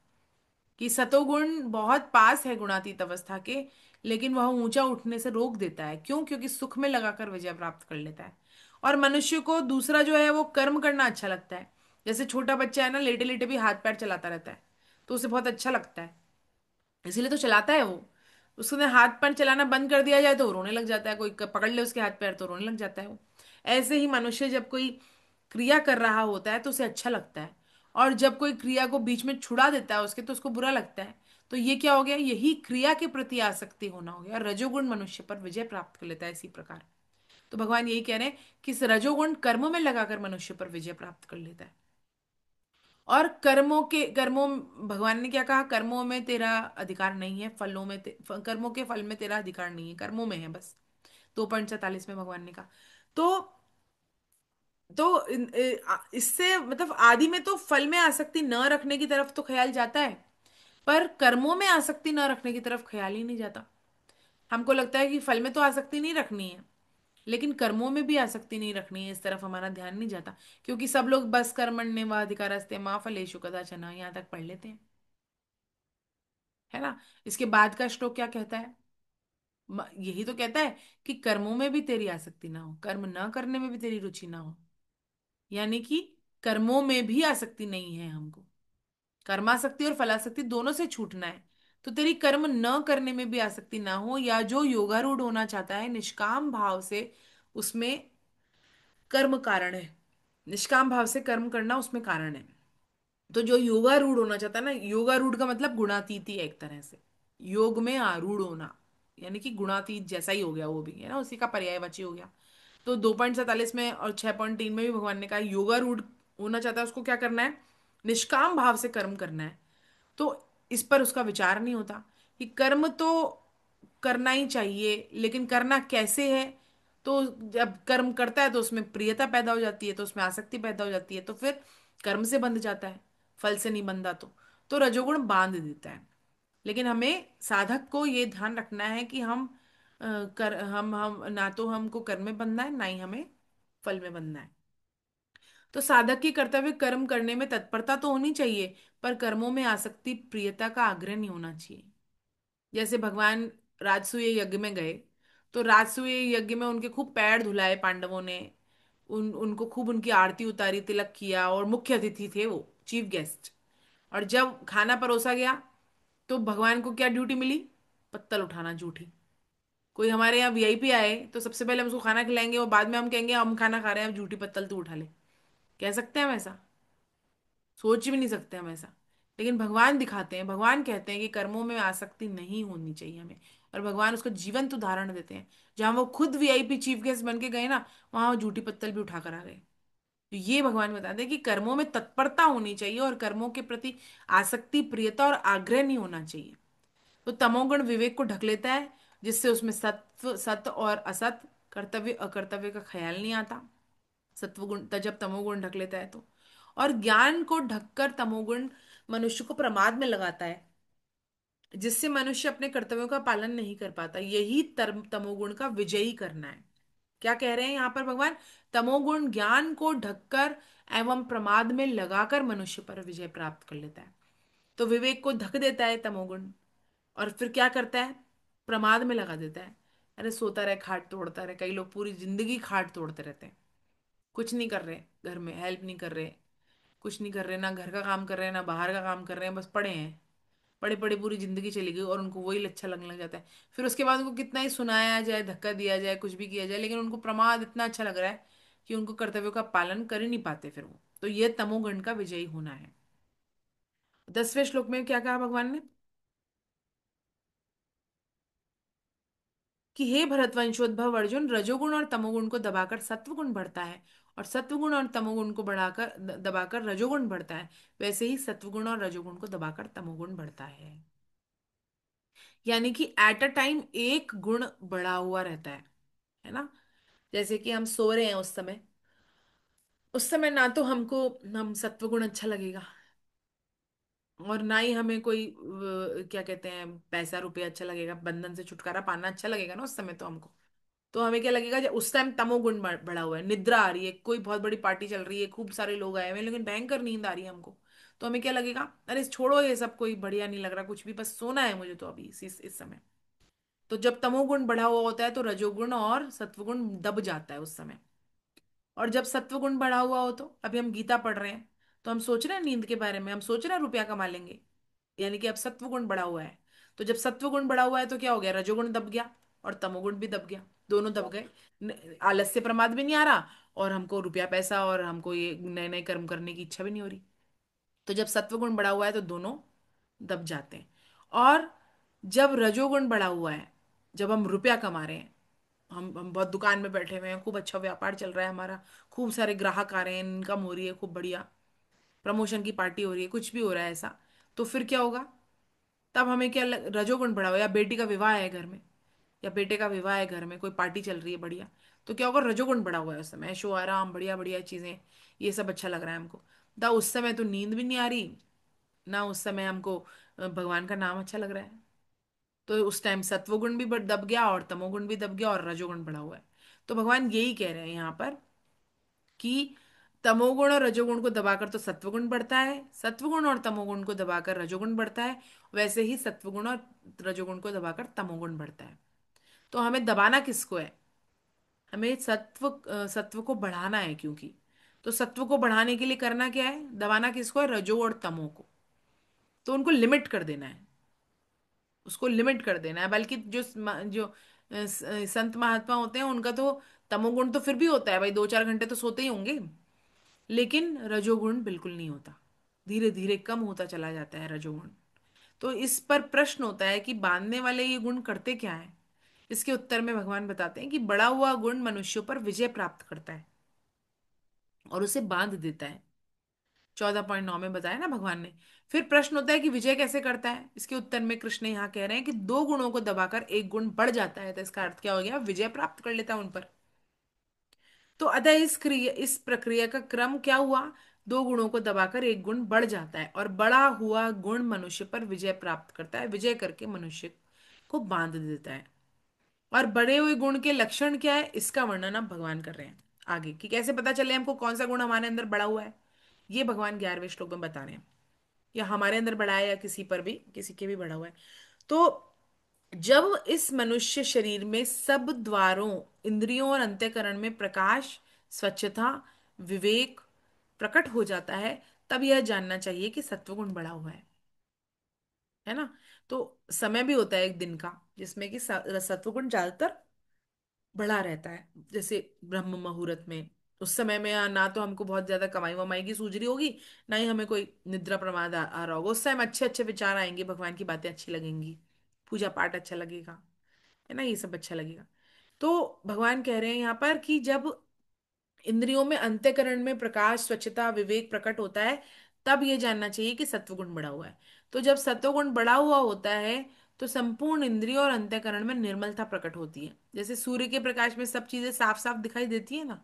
S1: कि सतोगुण बहुत पास है गुणातीत अवस्था के, लेकिन वह ऊंचा उठने से रोक देता है। क्यों? क्योंकि सुख में लगाकर विजय प्राप्त कर लेता है। और मनुष्य को दूसरा जो है वो कर्म करना अच्छा लगता है। जैसे छोटा बच्चा है ना, लेटे लेटे भी हाथ पैर चलाता रहता है, तो उसे बहुत अच्छा लगता है, इसीलिए तो चलाता है वो। उसने हाथ पैर चलाना बंद कर दिया जाए तो वो रोने लग जाता है, कोई पकड़ ले उसके हाथ पैर तो रोने लग जाता है वो। ऐसे ही मनुष्य जब कोई क्रिया कर रहा होता है तो उसे अच्छा लगता है, और जब कोई क्रिया को बीच में छुड़ा देता है उसके तो उसको बुरा लगता है। तो ये क्या हो गया, यही क्रिया के प्रति आसक्ति होना हो गया, और रजोगुण मनुष्य पर विजय प्राप्त कर लेता है इसी प्रकार। तो भगवान यही कह रहे हैं कि इस रजोगुण कर्मों में लगाकर मनुष्य पर विजय प्राप्त कर लेता है। और कर्मों, भगवान ने क्या कहा, कर्मों में तेरा अधिकार नहीं है, फलों में कर्मों के फल में तेरा अधिकार नहीं है, कर्मों में है बस। 2.47 में भगवान ने कहा। तो इससे मतलब आदि में तो फल में आसक्ति न रखने की तरफ तो ख्याल जाता है, पर कर्मों में आसक्ति न रखने की तरफ ख्याल ही नहीं जाता। हमको लगता है कि फल में तो आसक्ति नहीं रखनी है, लेकिन कर्मों में भी आसक्ति नहीं रखनी है, इस तरफ हमारा ध्यान नहीं जाता। क्योंकि सब लोग बस कर्मण्येव अधिकारस्ते माँ फलेषु कदाचन यहाँ तक पढ़ लेते हैं, है ना। इसके बाद का श्लोक क्या कहता है, यही तो कहता है कि कर्मों में भी तेरी आसक्ति ना हो, कर्म ना करने में भी तेरी रुचि ना हो। यानी कि कर्मों में भी आसक्ति नहीं है हमको, कर्मासक्ति और फलासक्ति दोनों से छूटना है। तो तेरी कर्म न करने में भी आसक्ति ना हो, या जो योगारूढ़ होना चाहता है निष्काम भाव से, उसमें कर्म कारण है। निष्काम भाव से कर्म करना उसमें कारण है। तो जो योगारूढ़ होना चाहता है ना, योगारूढ़ का मतलब गुणातीत ही है एक तरह से, योग में आरूढ़ होना, यानी कि गुणातीत जैसा ही हो गया वो भी, है ना, उसी का पर्यायवाची हो गया। तो 2.47 में और 6.3 में भी भगवान ने कहा योगारूढ़ होना चाहता है उसको क्या करना है, निष्काम भाव से कर्म करना है। तो इस पर उसका विचार नहीं होता कि कर्म तो करना ही चाहिए, लेकिन करना कैसे है। तो जब कर्म करता है तो उसमें प्रियता पैदा हो जाती है, तो उसमें आसक्ति पैदा हो जाती है, तो फिर कर्म से बंध जाता है, फल से नहीं बंधा। तो रजोगुण बांध देता है। लेकिन हमें साधक को ये ध्यान रखना है कि हम ना तो हमको कर्म में बंधना है, ना ही हमें फल में बंधना है। तो साधक की कर्तव्य कर्म करने में तत्परता तो होनी चाहिए, पर कर्मों में आसक्ति प्रियता का आग्रह नहीं होना चाहिए। जैसे भगवान राजसूय यज्ञ में गए, तो राजसूय यज्ञ में उनके खूब पैर धुलाए पांडवों ने, उनको खूब उनकी आरती उतारी, तिलक किया, और मुख्य अतिथि थे वो, चीफ गेस्ट। और जब खाना परोसा गया तो भगवान को क्या ड्यूटी मिली, पत्तल उठाना, जूठी। कोई हमारे यहाँ वीआईपी आए तो सबसे पहले हम उसको खाना खिलाएंगे, और बाद में हम कहेंगे हम खाना खा रहे हैं, अब जूठी पत्तल तू उठा ले। कह सकते हैं हम ऐसा? सोच भी नहीं सकते हम ऐसा। लेकिन भगवान दिखाते हैं, भगवान कहते हैं कि कर्मों में आसक्ति नहीं होनी चाहिए हमें। और भगवान उसको जीवंत उदाहरण देते हैं, जहां वो खुद वीआईपी चीफ गेस्ट बन के गए ना, वहां वो जूठी पत्तल भी उठा कर आ गए। तो ये भगवान बताते हैं कि कर्मों में तत्परता होनी चाहिए, और कर्मों के प्रति आसक्ति, प्रियता और आग्रह नहीं होना चाहिए। तो तमोगुण विवेक को ढक लेता है, जिससे उसमें सत्व, सत और असत, कर्तव्य अकर्तव्य का ख्याल नहीं आता। सत्वगुण जब तमोगुण ढक लेता है तो। और ज्ञान को ढककर तमोगुण मनुष्य को प्रमाद में लगाता है। जिससे मनुष्य अपने कर्तव्यों का पालन नहीं कर पाता, यही तमोगुण का विजयी करना है। क्या कह रहे हैं यहाँ पर भगवान? तमोगुण ज्ञान को ढककर एवं प्रमाद में लगाकर मनुष्य पर विजय प्राप्त कर लेता है। तो विवेक को ढक देता है तमोगुण, और फिर क्या करता है? प्रमाद में लगा देता है। अरे सोता रहे, खाट तोड़ता रहे। कई लोग पूरी जिंदगी खाट तोड़ते रहते हैं, कुछ नहीं कर रहे, घर में हेल्प नहीं कर रहे, कुछ नहीं कर रहे, ना घर का काम कर रहे हैं ना बाहर का काम कर रहे हैं, बस पड़े हैं। पड़े पड़े पूरी जिंदगी चली गई और उनको वही अच्छा लगने लग जाता है। फिर उसके बाद उनको कितना ही सुनाया जाए, धक्का दिया जाए, कुछ भी किया जाए, लेकिन उनको प्रमाद इतना अच्छा लग रहा है कि उनको कर्तव्यों का पालन कर ही नहीं पाते फिर वो। तो ये तमोगुण का विजयी होना है। 10वें श्लोक में क्या कहा भगवान ने? कि हे भरतवंशोद्भव अर्जुन, रजोगुण और तमोगुण को दबाकर सत्वगुण बढ़ता है, और सत्वगुण और तमोगुण को बढ़ाकर दबाकर रजोगुण बढ़ता है। वैसे ही सत्वगुण और रजोगुण को दबाकर तमोगुण बढ़ता है। यानी कि एट अ टाइम एक गुण बढ़ा हुआ रहता है ना। जैसे कि हम सो रहे हैं, उस समय ना तो हमको हम सत्वगुण अच्छा लगेगा, और ना ही हमें कोई क्या कहते हैं, पैसा रुपया अच्छा लगेगा, बंधन से छुटकारा पाना अच्छा लगेगा ना उस समय तो हमको। तो हमें क्या लगेगा, जब उस टाइम तमोगुण बढ़ा हुआ है, निद्रा आ रही है, कोई बहुत बड़ी पार्टी चल रही है, खूब सारे लोग आए हुए हैं, लेकिन भयंकर नींद आ रही है हमको। तो हमें क्या लगेगा, अरे छोड़ो ये सब, कोई बढ़िया नहीं लग रहा कुछ भी, बस सोना है मुझे तो अभी इस समय। तो जब तमोगुण बढ़ा हुआ होता है तो रजोगुण और सत्वगुण दब जाता है उस समय। और जब सत्वगुण बढ़ा हुआ हो, तो अभी हम गीता पढ़ रहे हैं, तो हम सोच रहे हैं नींद के बारे में, हम सोच रहे हैं रुपया कमा लेंगे, यानी कि अब सत्वगुण बढ़ा हुआ है। तो जब सत्वगुण बढ़ा हुआ है तो क्या हो गया, रजोगुण दब गया और तमोगुण भी दब गया, दोनों दब गए। आलस्य प्रमाद भी नहीं आ रहा, और हमको रुपया पैसा और हमको ये नए नए कर्म करने की इच्छा भी नहीं हो रही। तो जब सत्वगुण बढ़ा हुआ है तो दोनों दब जाते हैं। और जब रजोगुण बढ़ा हुआ है, जब हम रुपया कमा रहे हैं, हम बहुत दुकान में बैठे हुए हैं, खूब अच्छा व्यापार चल रहा है हमारा, खूब सारे ग्राहक आ रहे हैं, इनकम हो रही है खूब बढ़िया, प्रमोशन की पार्टी हो रही है, कुछ भी हो रहा है ऐसा, तो फिर क्या होगा? तब हमें क्या रजोगुण बढ़ा हुआ है, या बेटी का विवाह है घर में, या बेटे का विवाह है घर में, कोई पार्टी चल रही है बढ़िया, तो क्या होगा, रजोगुण बढ़ा हुआ है उस समय, ऐशो आराम, बढ़िया बढ़िया चीजें, ये सब अच्छा लग रहा है हमको। दा उस समय तो नींद भी नहीं आ रही, ना उस समय हमको भगवान का नाम अच्छा लग रहा है। तो उस टाइम सत्वगुण भी दब गया और तमोगुण भी दब गया और रजोगुण बढ़ा हुआ है। तो भगवान यही कह रहे हैं यहाँ पर कि तमोगुण और रजोगुण को दबाकर तो सत्वगुण बढ़ता है, सत्वगुण और तमोगुण को दबाकर रजोगुण बढ़ता है, वैसे ही सत्वगुण और रजोगुण को दबाकर तमोगुण बढ़ता है। तो हमें दबाना किसको है? हमें सत्व को बढ़ाना है, क्योंकि तो सत्व को बढ़ाने के लिए करना क्या है, दबाना किसको है, रजो और तमो को। तो उनको लिमिट कर देना है, उसको लिमिट कर देना है। बल्कि जो संत महात्मा होते हैं उनका तो तमोगुण तो फिर भी होता है भाई, 2-4 घंटे तो सोते ही होंगे, लेकिन रजोगुण बिल्कुल नहीं होता, धीरे धीरे कम होता चला जाता है रजोगुण। तो इस पर प्रश्न होता है कि बांधने वाले ये गुण करते क्या है? इसके उत्तर में भगवान बताते हैं कि बढ़ा हुआ गुण मनुष्यों पर विजय प्राप्त करता है और उसे बांध देता है। 14.9 में बताया ना भगवान ने। फिर प्रश्न होता है कि विजय कैसे करता है? इसके उत्तर में कृष्ण यहाँ कह रहे हैं कि दो गुणों को दबाकर एक गुण बढ़ जाता है, तो इसका अर्थ क्या हो गया, विजय प्राप्त कर लेता है उन पर। तो अतः इस प्रक्रिया का क्रम क्या हुआ, दो गुणों को दबाकर एक गुण बढ़ जाता है और बढ़ा हुआ गुण मनुष्य पर विजय प्राप्त करता है, विजय करके मनुष्य को बांध देता है। और बढ़े हुए गुण के लक्षण क्या है, इसका वर्णन अब भगवान कर रहे हैं आगे, कि कैसे पता चले हमको कौन सा गुण हमारे अंदर बढ़ा हुआ है। ये भगवान 11वें श्लोक में बता रहे हैं, या हमारे अंदर बढ़ा है या किसी पर भी, किसी के भी बढ़ा हुआ है। तो जब इस मनुष्य शरीर में सब द्वारों, इंद्रियों और अंतःकरण में प्रकाश, स्वच्छता, विवेक प्रकट हो जाता है, तब यह जानना चाहिए कि सत्वगुण बढ़ा हुआ है ना। तो समय भी होता है एक दिन का जिसमें कि सत्वगुण ज्यादातर बढ़ा रहता है। जैसे ब्रह्म मुहूर्त में, उस समय में ना तो हमको बहुत ज्यादा कमाई वमाई की सूझ रही होगी, ना ही हमें कोई निद्रा प्रमाद आ रहा होगा, उस टाइम अच्छे अच्छे विचार आएंगे, भगवान की बातें अच्छी लगेंगी, पूजा पाठ अच्छा लगेगा, है ना, ये सब अच्छा लगेगा। तो भगवान कह रहे हैं यहाँ पर कि जब इंद्रियों में, अंतःकरण में प्रकाश, स्वच्छता, विवेक प्रकट होता है, तब ये जानना चाहिए कि सत्वगुण बढ़ा हुआ है। तो जब सत्वगुण बढ़ा हुआ होता है तो संपूर्ण इंद्रियों और अंतःकरण में निर्मलता प्रकट होती है। जैसे सूर्य के प्रकाश में सब चीजें साफ साफ दिखाई देती है ना,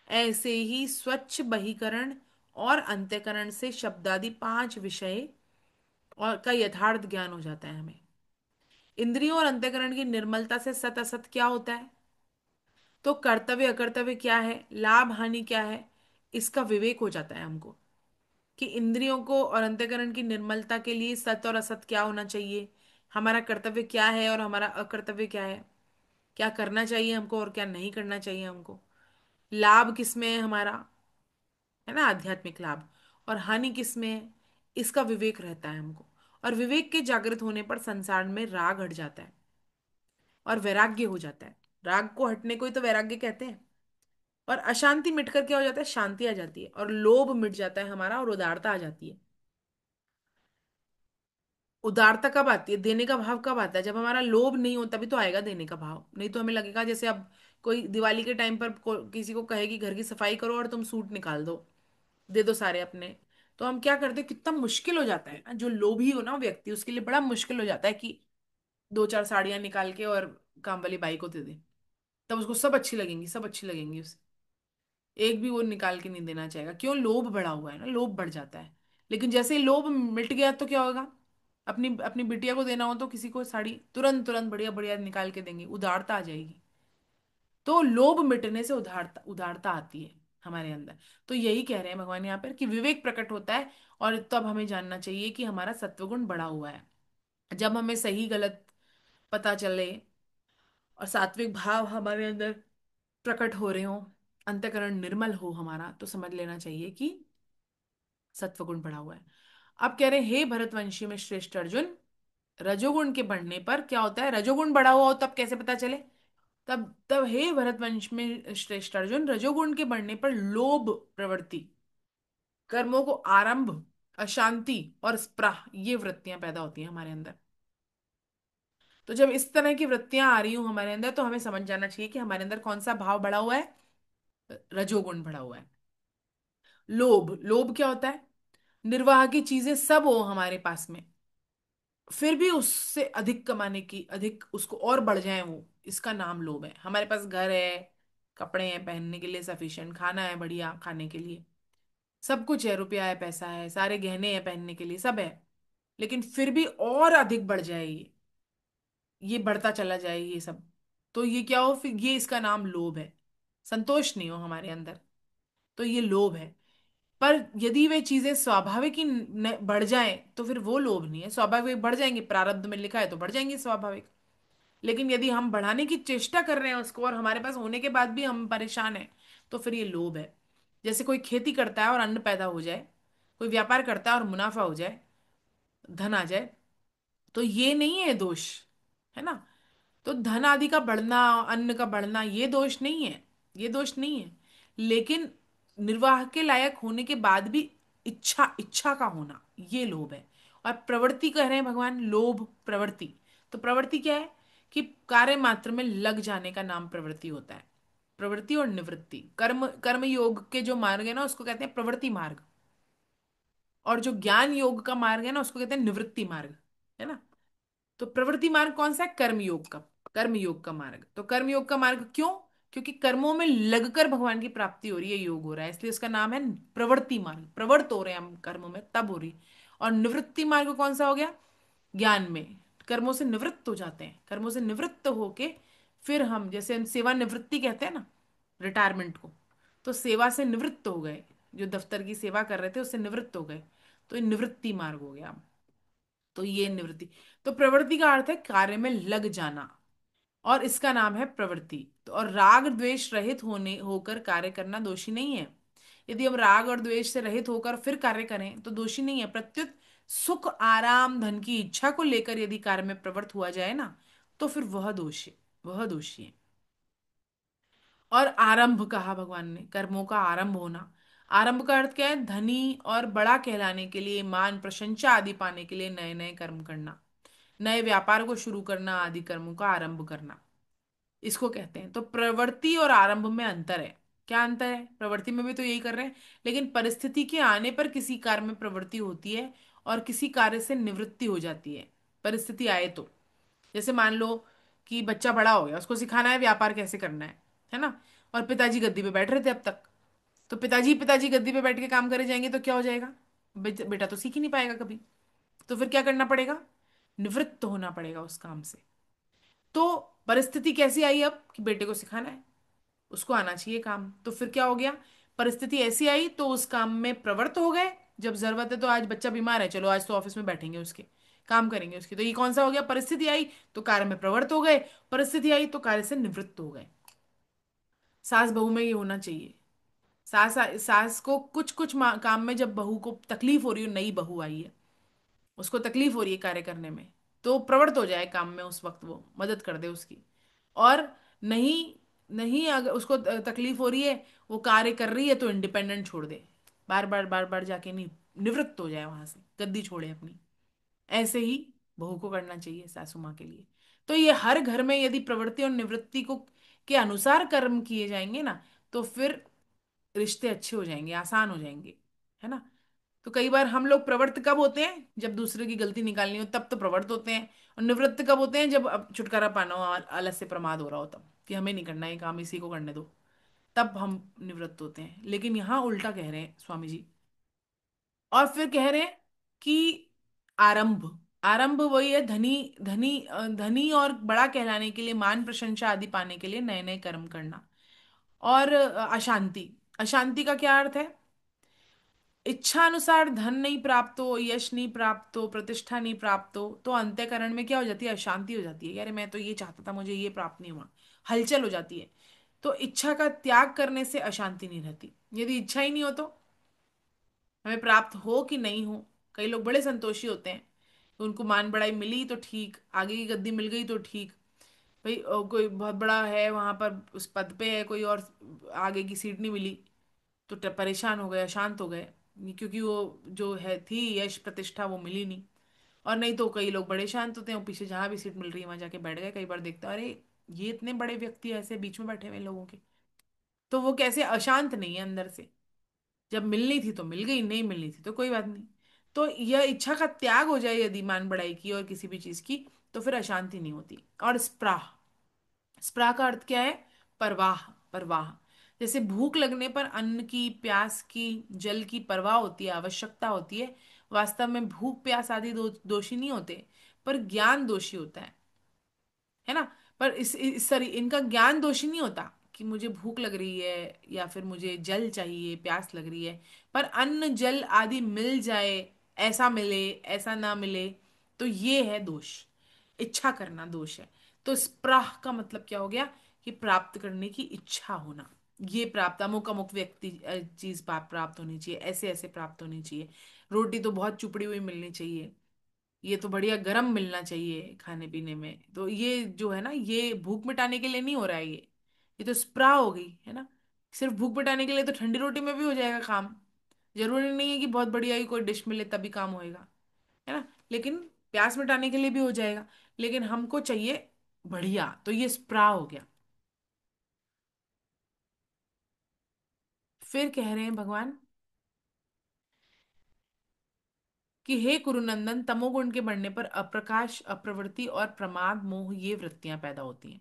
S1: ऐसे ही स्वच्छ बहिकरण और अंतःकरण से शब्दादि 5 विषय और का यथार्थ ज्ञान हो जाता है हमें। इंद्रियों और अंतःकरण की निर्मलता से सत असत क्या होता है, तो कर्तव्य अकर्तव्य क्या है, लाभ हानि क्या है, इसका विवेक हो जाता है हमको। कि इंद्रियों को और अंतःकरण की निर्मलता के लिए सत और असत क्या होना चाहिए, हमारा कर्तव्य क्या है और हमारा अकर्तव्य क्या है, क्या करना चाहिए हमको और क्या नहीं करना चाहिए हमको, लाभ किस में है हमारा, है ना, आध्यात्मिक लाभ, और हानि किस में है, इसका विवेक रहता है हमको। और विवेक के जागृत होने पर संसार में राग हट जाता है और वैराग्य हो जाता है। राग को हटने को ही तो वैराग्य कहते हैं। और अशांति मिटकर क्या हो जाता है, शांति आ जाती है, और लोभ मिट जाता है हमारा, और उदारता आ जाती है। उदारता कब आती है, देने का भाव कब आता है, जब हमारा लोभ नहीं हो तभी तो आएगा देने का भाव। नहीं तो हमें लगेगा जैसे अब कोई दिवाली के टाइम पर किसी को कहे कि घर की सफाई करो और तुम सूट निकाल दो, दे दो सारे अपने, तो हम क्या करते हैं, कितना मुश्किल हो जाता है ना, जो लोभी हो ना व्यक्ति, उसके लिए बड़ा मुश्किल हो जाता है कि दो चार साड़ियां निकाल के और काम वाली बाई को दे दे। तब उसको सब अच्छी लगेंगी, सब अच्छी लगेंगी उसे, एक भी वो निकाल के नहीं देना चाहेगा। क्यों, लोभ बढ़ा हुआ है ना, लोभ बढ़ जाता है। लेकिन जैसे ही लोभ मिट गया तो क्या होगा, अपनी अपनी बिटिया को देना हो तो किसी को साड़ी तुरंत तुरंत बढ़िया बढ़िया निकाल के देंगे, उदारता आ जाएगी। तो लोभ मिटने से उदारता उदारता आती है हमारे अंदर। तो यही कह रहे हैं भगवान यहाँ पर कि विवेक प्रकट होता है, और तब हमें जानना चाहिए कि हमारा सत्वगुण बढ़ा हुआ है। जब हमें सही गलत पता चले और सात्विक भाव हमारे अंदर प्रकट हो रहे हो, अंतःकरण निर्मल हो हमारा, तो समझ लेना चाहिए कि सत्वगुण बढ़ा हुआ है। अब कह रहे हैं, हे भरतवंशी में श्रेष्ठ अर्जुन, रजोगुण के बढ़ने पर क्या होता है, रजोगुण बढ़ा हुआ हो तब कैसे पता चले, तब तब हे भरतवंश में श्रेष्ठ अर्जुन, रजोगुण के बढ़ने पर लोभ प्रवृत्ति, कर्मों को आरंभ, अशांति और स्पृह, ये वृत्तियां पैदा होती हैं हमारे अंदर। तो जब इस तरह की वृत्तियां आ रही हूं हमारे अंदर, तो हमें समझ जाना चाहिए कि हमारे अंदर कौन सा भाव बढ़ा हुआ है, रजोगुण बढ़ा हुआ है। लोभ, लोभ क्या होता है, निर्वाह की चीजें सब हो हमारे पास में, फिर भी उससे अधिक कमाने की, अधिक उसको और बढ़ जाए वो, इसका नाम लोभ है। हमारे पास घर है, कपड़े हैं पहनने के लिए सफिशिएंट, खाना है बढ़िया खाने के लिए, सब कुछ है, रुपया है, पैसा है, सारे गहने हैं पहनने के लिए, सब है, लेकिन फिर भी और अधिक बढ़ जाए ये बढ़ता चला जाए ये सब, तो ये क्या हो, फिर ये इसका नाम लोभ है। संतोष नहीं हो हमारे अंदर, तो ये लोभ है। पर यदि वे चीजें स्वाभाविक ही बढ़ जाएं तो फिर वो लोभ नहीं है, स्वाभाविक बढ़ जाएंगे, प्रारब्ध में लिखा है तो बढ़ जाएंगे स्वाभाविक। लेकिन यदि हम बढ़ाने की चेष्टा कर रहे हैं उसको, और हमारे पास होने के बाद भी हम परेशान हैं, तो फिर ये लोभ है। जैसे कोई खेती करता है और अन्न पैदा हो जाए, कोई व्यापार करता है और मुनाफा हो जाए, धन आ जाए, तो ये नहीं है दोष, है ना। तो धन आदि का बढ़ना, अन्न का बढ़ना, ये दोष नहीं है, ये दोष नहीं है। लेकिन निर्वाह के लायक होने के बाद भी इच्छा, इच्छा का होना, ये लोभ है। और प्रवृत्ति कह रहे हैं भगवान, लोभ प्रवृत्ति। तो प्रवृत्ति क्या है, कि कार्य मात्र में लग जाने का नाम प्रवृत्ति होता है। प्रवृत्ति और निवृत्ति, कर्म कर्म योग के जो मार्ग है ना उसको कहते हैं प्रवृत्ति मार्ग, और जो ज्ञान योग का मार्ग है ना उसको कहते हैं निवृत्ति मार्ग, है ना। तो प्रवृत्ति मार्ग कौन सा है, कर्मयोग का, कर्मयोग का मार्ग। तो कर्मयोग का मार्ग क्यों, क्योंकि कर्मों में लगकर भगवान की प्राप्ति हो रही है, योग हो रहा है, इसलिए उसका नाम है प्रवृत्ति मार्ग। प्रवृत्त हो रहे हैं हम कर्मों में तब हो रही। और निवृत्ति मार्ग कौन सा हो गया, ज्ञान में कर्मों से निवृत्त हो जाते हैं, कर्मों से निवृत्त होके फिर हम, जैसे हम सेवा निवृत्ति कहते हैं ना, रिटायरमेंट को, तो सेवा से निवृत्त हो गए, जो दफ्तर की सेवा कर रहे थे उससे निवृत्त हो गए, तो ये निवृत्ति मार्ग हो गया। तो ये निवृत्ति। तो प्रवृत्ति का अर्थ है कार्य में लग जाना, और इसका नाम है प्रवृत्ति। तो और राग द्वेष रहित होने होकर कार्य करना दोषी नहीं है। यदि हम राग और द्वेष से रहित होकर फिर कार्य करें तो दोषी नहीं है। प्रत्युत सुख आराम धन की इच्छा को लेकर यदि कार्य में प्रवृत्त हुआ जाए ना, तो फिर वह दोषी, वह दोषी है। और आरंभ कहा भगवान ने, कर्मों का आरंभ होना। आरंभ का अर्थ क्या है, धनी और बड़ा कहलाने के लिए, मान प्रशंसा आदि पाने के लिए नए नए कर्म करना, नए व्यापार को शुरू करना, आदि कर्मों का आरंभ करना, इसको कहते हैं। तो प्रवृत्ति और आरंभ में अंतर है। क्या अंतर है, प्रवृत्ति में भी तो यही कर रहे हैं, लेकिन परिस्थिति के आने पर किसी कार्य में प्रवृत्ति होती है और किसी कार्य से निवृत्ति हो जाती है, परिस्थिति आए तो। जैसे मान लो कि बच्चा बड़ा हो गया, उसको सिखाना है व्यापार कैसे करना है ना, और पिताजी गद्दी पे बैठ रहे थे अब तक, तो पिताजी पिताजी गद्दी पे बैठ के काम करे जाएंगे तो क्या हो जाएगा, बेटा तो सीख ही नहीं पाएगा कभी। तो फिर क्या करना पड़ेगा? निवृत्त होना पड़ेगा उस काम से। तो परिस्थिति कैसी आई अब कि बेटे को सिखाना है, उसको आना चाहिए काम, तो फिर क्या हो गया? परिस्थिति ऐसी आई तो उस काम में प्रवृत्त हो गए। जब जरूरत है तो आज बच्चा बीमार है, चलो आज तो ऑफिस में बैठेंगे उसके, काम करेंगे उसकी, तो ये कौन सा हो गया? परिस्थिति आई तो कार्य में प्रवृत्त हो गए, परिस्थिति आई तो कार्य से निवृत्त हो गए। सास बहू में ये होना चाहिए। सास सास को कुछ कुछ काम में जब बहू को तकलीफ हो रही हो, नई बहू आई है, उसको तकलीफ हो रही है कार्य करने में, तो प्रवृत्त हो जाए काम में, उस वक्त वो मदद कर दे उसकी। और नहीं, नहीं अगर उसको तकलीफ हो रही है, वो कार्य कर रही है, तो इंडिपेंडेंट छोड़ दे, बार बार जाके नहीं, निवृत्त हो जाए वहां से, गद्दी छोड़े अपनी। ऐसे ही बहू को करना चाहिए सासू माँ के लिए। तो ये हर घर में यदि प्रवृत्ति और निवृत्ति को के अनुसार कर्म किए जाएंगे ना, तो फिर रिश्ते अच्छे हो जाएंगे, आसान हो जाएंगे, है ना। तो कई बार हम लोग प्रवृत्त कब होते हैं? जब दूसरे की गलती निकालनी हो तब तो प्रवृत्त होते हैं। और निवृत्त कब होते हैं? जब अब छुटकारा पाना हो, आलस से प्रमाद हो रहा हो, तब कि हमें नहीं करना है काम, इसी को करने दो, तब हम निवृत्त होते हैं। लेकिन यहाँ उल्टा कह रहे हैं स्वामी जी। और फिर कह रहे हैं कि आरंभ, आरंभ वही है, धनी धनी धनी और बड़ा कहलाने के लिए, मान प्रशंसा आदि पाने के लिए नए नए कर्म करना। और अशांति, अशांति का क्या अर्थ है? इच्छा अनुसार धन नहीं प्राप्त हो, यश नहीं प्राप्त हो, प्रतिष्ठा नहीं प्राप्त हो, तो अंतःकरण में क्या हो जाती है? अशांति हो जाती है। यार मैं तो ये चाहता था, मुझे ये प्राप्त नहीं हुआ, हलचल हो जाती है। तो इच्छा का त्याग करने से अशांति नहीं रहती। यदि इच्छा ही नहीं हो तो हमें प्राप्त हो कि नहीं हो, कई लोग बड़े संतोषी होते हैं, तो उनको मान बढ़ाई मिली तो ठीक, आगे की गद्दी मिल गई तो ठीक। भाई कोई बहुत बड़ा है वहां पर, उस पद पे है कोई, और आगे की सीट नहीं मिली, तो परेशान हो गए, अशांत हो गए, क्योंकि वो जो है थी यश प्रतिष्ठा वो मिली नहीं। और नहीं तो कई लोग बड़े शांत होते हैं, वो पीछे जहां भी सीट मिल रही है वहां जाके बैठ गए। कई बार देखते हैं, अरे ये इतने बड़े व्यक्ति ऐसे बीच में बैठे हुए हैं लोगों के, तो वो कैसे अशांत नहीं है अंदर से? जब मिलनी थी तो मिल गई, नहीं मिलनी थी तो कोई बात नहीं। तो यह इच्छा का त्याग हो जाए यदि मान बढ़ाई की और किसी भी चीज की, तो फिर अशांति नहीं होती। और स्प्राह, स्प्राह का अर्थ क्या है? परवाह, परवाह। जैसे भूख लगने पर अन्न की, प्यास की, जल की परवाह होती है, आवश्यकता होती है। वास्तव में भूख प्यास आदि दोषी नहीं होते, पर ज्ञान दोषी होता है ना। पर सॉरी, इनका ज्ञान दोषी नहीं होता कि मुझे भूख लग रही है या फिर मुझे जल चाहिए, प्यास लग रही है, पर अन्न जल आदि मिल जाए, ऐसा मिले ऐसा ना मिले, तो ये है दोष। इच्छा करना दोष है। तो स्पृह का मतलब क्या हो गया? कि प्राप्त करने की इच्छा होना। ये प्राप्त, अमुक अमुक व्यक्ति चीज प्राप्त होनी चाहिए, ऐसे ऐसे प्राप्त होनी चाहिए, रोटी तो बहुत चुपड़ी हुई मिलनी चाहिए, ये तो बढ़िया गरम मिलना चाहिए खाने पीने में। तो ये जो है ना, ये भूख मिटाने के लिए नहीं हो रहा है, ये तो स्प्रा हो गई है ना। सिर्फ भूख मिटाने के लिए तो ठंडी रोटी में भी हो जाएगा काम। जरूरी नहीं है कि बहुत बढ़िया ही कोई डिश मिले तभी काम होएगा, है ना। लेकिन प्यास मिटाने के लिए भी हो जाएगा, लेकिन हमको चाहिए बढ़िया, तो ये स्प्रा हो गया। फिर कह रहे हैं भगवान कि हे कुरुनंदन, तमोगुण के बढ़ने पर अप्रकाश, अप्रवृत्ति और प्रमाद, मोह, ये वृत्तियां पैदा होती हैं।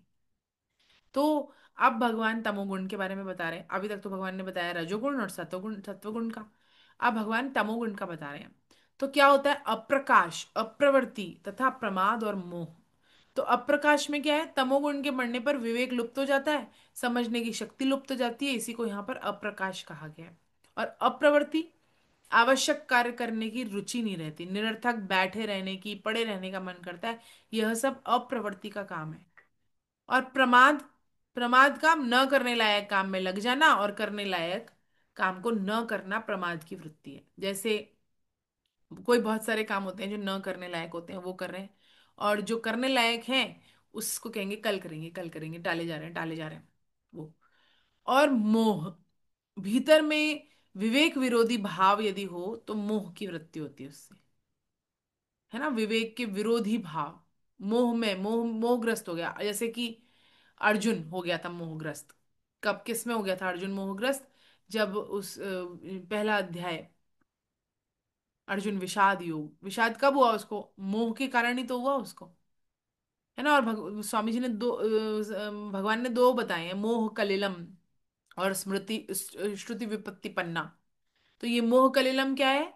S1: तो अब भगवान तमोगुण के बारे में बता रहे हैं। अभी तक तो भगवान ने बताया रजोगुण और सत्वगुण, सत्वगुण का। अब भगवान तमोगुण का बता रहे हैं। तो क्या होता है? अप्रकाश, अप्रवृत्ति तथा प्रमाद और मोह। तो अप्रकाश में क्या है? तमोगुण के बढ़ने पर विवेक लुप्त हो जाता है, समझने की शक्ति लुप्त हो जाती है, इसी को यहाँ पर अप्रकाश कहा गया है। और अप्रवृत्ति, आवश्यक कार्य करने की रुचि नहीं रहती, निरर्थक बैठे रहने की, पड़े रहने का मन करता है, यह सब अप्रवृत्ति का काम है। और प्रमाद, प्रमाद काम न करने लायक काम में लग जाना, और करने लायक काम को न करना प्रमाद की वृत्ति है। जैसे कोई बहुत सारे काम होते हैं जो न करने लायक होते हैं, वो कर रहे हैं, और जो करने लायक हैं उसको कहेंगे कल करेंगे, कल करेंगे, टाले जा रहे हैं, टाले जा रहे हैं वो। और मोह, भीतर में विवेक विरोधी भाव यदि हो तो मोह की वृत्ति होती है उससे, है ना। विवेक के विरोधी भाव, मोह में, मोहग्रस्त हो गया। जैसे कि अर्जुन हो गया था मोहग्रस्त। कब, किस में हो गया था अर्जुन मोहग्रस्त? जब उस पहला अध्याय, अर्जुन विषाद योग, विषाद कब हुआ उसको? मोह के कारण ही तो हुआ उसको, है ना। और स्वामी जी ने दो भगवान ने दो बताए हैं, मोह कलिलम और स्मृति श्रुति विपत्ति पन्ना। तो ये मोह कलिलम क्या है?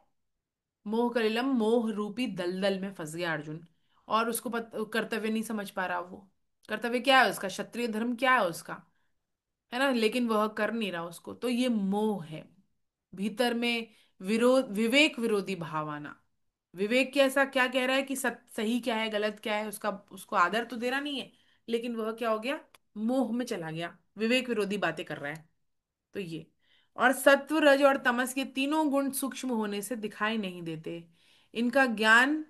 S1: मोह कलिलम, मोह रूपी दलदल में फंस गया अर्जुन। और उसको कर्तव्य नहीं समझ पा रहा वो। कर्तव्य क्या है उसका, क्षत्रिय धर्म क्या है उसका, है ना, लेकिन वह कर नहीं रहा उसको, तो ये मोह है। भीतर में विरोध, विवेक विरोधी भाव आना। विवेक कैसा, क्या कह रहा है कि सही क्या है गलत क्या है, उसका उसको आदर तो दे रहा नहीं है, लेकिन वह क्या हो गया, मोह में चला गया, विवेक विरोधी बातें कर रहा है। तो ये, और सत्व रज और तमस के तीनों गुण सूक्ष्म होने से दिखाई नहीं देते। इनका ज्ञान,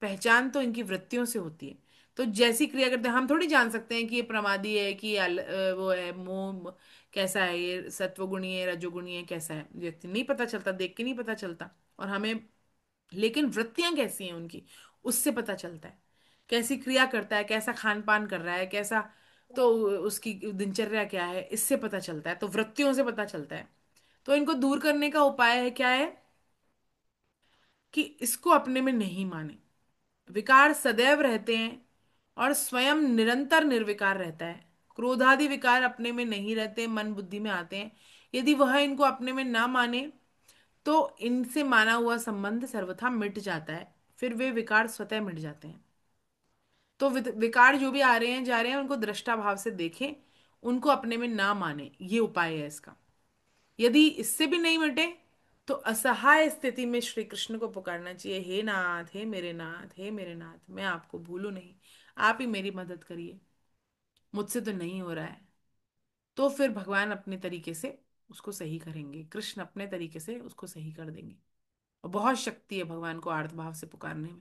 S1: पहचान तो इनकी वृत्तियों से होती है। तो जैसी क्रिया करते हैं, हम थोड़ी जान सकते हैं कि ये प्रमादी है, कि ये वो है मोह, कैसा है ये, सत्वगुणी है रजोगुणी है, कैसा है व्यक्ति, नहीं पता चलता, देख के नहीं पता चलता। और हमें, लेकिन वृत्तियां कैसी हैं उनकी, उससे पता चलता है। कैसी क्रिया करता है, कैसा खान पान कर रहा है, कैसा, तो उसकी दिनचर्या क्या है, इससे पता चलता है, तो वृत्तियों से पता चलता है। तो इनको दूर करने का उपाय है, क्या है, कि इसको अपने में नहीं माने। विकार सदैव रहते हैं, और स्वयं निरंतर निर्विकार रहता है। क्रोधादि विकार अपने में नहीं रहते, मन बुद्धि में आते हैं। यदि वह इनको अपने में ना माने, तो इनसे माना हुआ संबंध सर्वथा मिट जाता है, फिर वे विकार स्वतः मिट जाते हैं। तो विकार जो भी आ रहे हैं जा रहे हैं, उनको दृष्टा भाव से देखें, उनको अपने में ना माने, ये उपाय है इसका। यदि इससे भी नहीं मिटे, तो असहाय स्थिति में श्री कृष्ण को पुकारना चाहिए, हे नाथ, हे मेरे नाथ, हे मेरे नाथ, मैं आपको भूलू नहीं, आप ही मेरी मदद करिए, मुझसे तो नहीं हो रहा है। तो फिर भगवान अपने तरीके से उसको सही करेंगे, कृष्ण अपने तरीके से उसको सही कर देंगे। और बहुत शक्ति है भगवान को आर्त भाव से पुकारने में।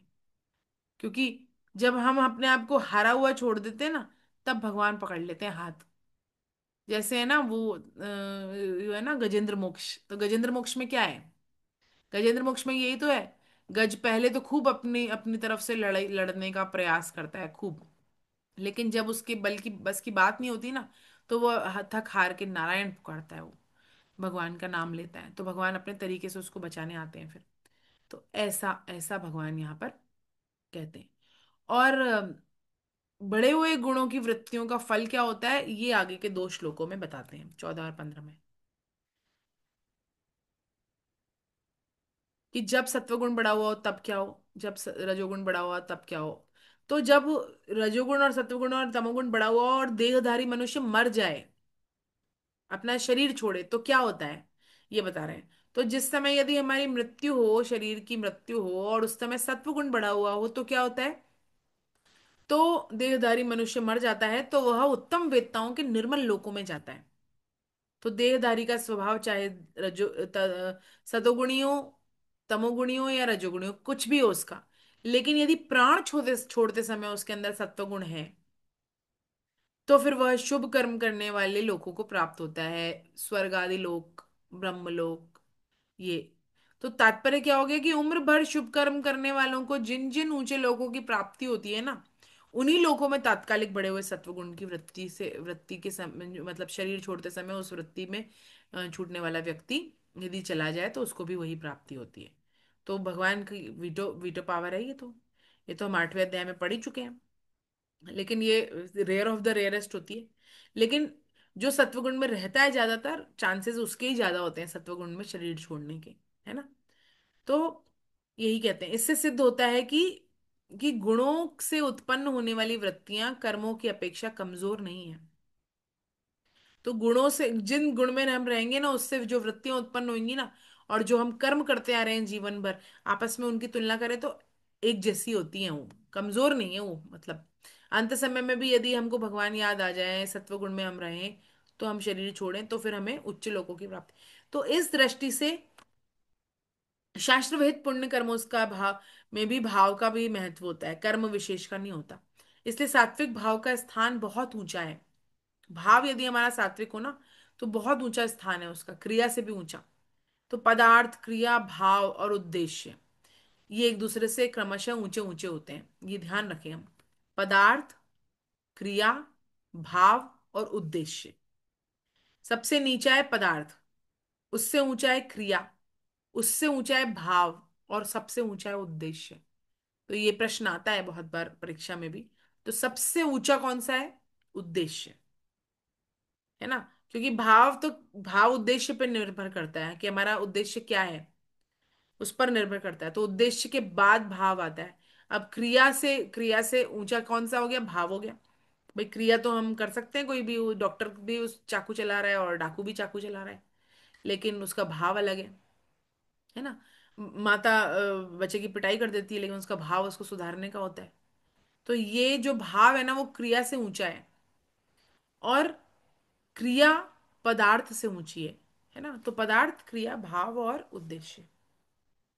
S1: क्योंकि जब हम अपने आप को हारा हुआ छोड़ देते हैं ना, तब भगवान पकड़ लेते हैं हाथ। जैसे है ना वो वो है ना गजेंद्र मोक्ष, तो गजेंद्र मोक्ष में क्या है, गजेंद्र मोक्ष में यही तो है। गज पहले तो खूब अपनी अपनी तरफ से लड़ाई लड़ने का प्रयास करता है खूब, लेकिन जब उसके बल की बस की बात नहीं होती ना, तो वो थक हार के नारायण पुकारता है वो, भगवान का नाम लेता है, तो भगवान अपने तरीके से उसको बचाने आते हैं फिर। तो ऐसा ऐसा भगवान यहाँ पर कहते हैं। और बढ़े हुए गुणों की वृत्तियों का फल क्या होता है, ये आगे के दो श्लोकों में बताते हैं, 14 और 15 में। कि जब सत्वगुण बढ़ा हुआ हो तब क्या हो, जब रजोगुण बढ़ा हुआ तब क्या हो। तो जब रजोगुण और सत्वगुण और तमोगुण बढ़ा हुआ और देहधारी मनुष्य मर जाए, अपना शरीर छोड़े, तो क्या होता है, ये बता रहे हैं। तो जिस समय यदि हमारी मृत्यु हो, शरीर की मृत्यु हो, और उस समय सत्वगुण बढ़ा हुआ हो, तो क्या होता है, तो देहधारी मनुष्य मर जाता है, तो वह उत्तम वेत्ताओं के निर्मल लोकों में जाता है। तो देहधारी का स्वभाव चाहे सतोगुणी हो, तमोगुणी हो या रजोगुणी हो, कुछ भी हो उसका, लेकिन यदि प्राण छोड़ते छोड़ते समय उसके अंदर सत्वगुण है, तो फिर वह शुभ कर्म करने वाले लोगों को प्राप्त होता है, स्वर्ग आदि लोक, ब्रह्मलोक, ये। तो तात्पर्य क्या हो गया, कि उम्र भर शुभ कर्म करने वालों को जिन जिन ऊंचे लोगों की प्राप्ति होती है ना, उन्हीं लोगों में तात्कालिक बढ़े हुए सत्वगुण की वृत्ति से, वृत्ति के समय, मतलब शरीर छोड़ते समय उस वृत्ति में छूटने वाला व्यक्ति यदि चला जाए, तो उसको भी वही प्राप्ति होती है। तो भगवान की वीटो वीटो पावर है ये तो हम 8वें अध्याय में पढ़ ही चुके हैं। लेकिन ये रेयर ऑफ द रेयरेस्ट होती है। लेकिन जो सत्वगुण में रहता है, ज्यादातर चांसेस उसके ही ज्यादा होते हैं सत्वगुण में शरीर छोड़ने के, है ना। तो यही कहते हैं, इससे सिद्ध होता है कि गुणों से उत्पन्न होने वाली वृत्तियां कर्मों की अपेक्षा कमजोर नहीं है। तो गुणों से, जिन गुण में हम रहेंगे ना, उससे जो वृत्तियां उत्पन्न होंगी ना, और जो हम कर्म करते आ रहे हैं जीवन भर, आपस में उनकी तुलना करें तो एक जैसी होती है, वो कमजोर नहीं है वो, मतलब अंत समय में भी यदि हमको भगवान याद आ जाए, सत्व गुण में हम रहें, तो हम शरीर छोड़ें, तो फिर हमें उच्च लोकों की प्राप्ति। तो इस दृष्टि से शास्त्र विहित पुण्य कर्मों का भाव में भी भाव का भी महत्व होता है, कर्म विशेष का नहीं होता। इसलिए सात्विक भाव का स्थान बहुत ऊंचा है। भाव यदि हमारा सात्विक हो ना, तो बहुत ऊंचा स्थान है उसका, क्रिया से भी ऊंचा। तो पदार्थ, क्रिया, भाव और उद्देश्य, ये एक दूसरे से क्रमशः ऊंचे ऊंचे होते हैं, ये ध्यान रखें हम। पदार्थ, क्रिया, भाव और उद्देश्य, सबसे नीचा है पदार्थ, उससे ऊंचा है क्रिया, उससे ऊंचा है भाव, और सबसे ऊंचा है उद्देश्य। तो ये प्रश्न आता है बहुत बार परीक्षा में भी। तो सबसे ऊंचा कौन सा है, उद्देश्य, है ना। क्योंकि भाव तो, भाव उद्देश्य पर निर्भर करता है कि हमारा उद्देश्य क्या है। उस पर निर्भर करता है। तो उद्देश्य के बाद भाव आता है। अब क्रिया से ऊंचा कौन सा हो गया? भाव हो गया। भाई क्रिया तो हम कर सकते हैं, कोई भी डॉक्टर भी उस चाकू चला रहा है और डाकू भी चाकू चला रहा है, लेकिन उसका भाव अलग है ना। माता बच्चे की पिटाई कर देती है, लेकिन उसका भाव उसको सुधारने का होता है। तो ये जो भाव है ना, वो क्रिया से ऊंचा है। और क्रिया पदार्थ से ऊंची है ना। तो पदार्थ, क्रिया, भाव और उद्देश्य,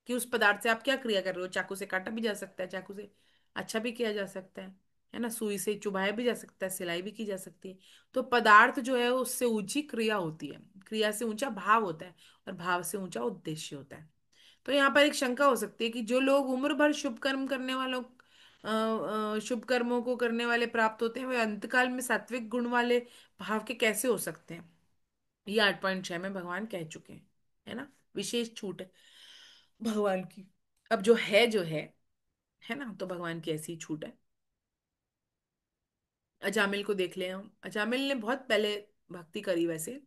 S1: कि उस पदार्थ से आप क्या क्रिया कर रहे हो। चाकू से काटा भी जा सकता है, चाकू से अच्छा भी किया जा सकता है ना। सुई से चुभाया भी जा सकता है, सिलाई भी की जा सकती है। तो पदार्थ जो है उससे ऊंची क्रिया होती है। क्रिया से ऊंचा भाव होता है, और भाव से ऊंचा उद्देश्य होता है। तो यहाँ पर एक शंका हो सकती है कि जो लोग उम्र भर शुभ कर्म करने वालों शुभ कर्मों को करने वाले प्राप्त होते हैं, वे अंतकाल में सात्विक गुण वाले भाव के कैसे हो सकते हैं। ये 8.6 में भगवान कह चुके हैं, है ना। विशेष छूट है भगवान की। अब जो है ना, तो भगवान की ऐसी ही छूट है। अजामिल को देख ले हम। अजामिल ने बहुत पहले भक्ति करी वैसे,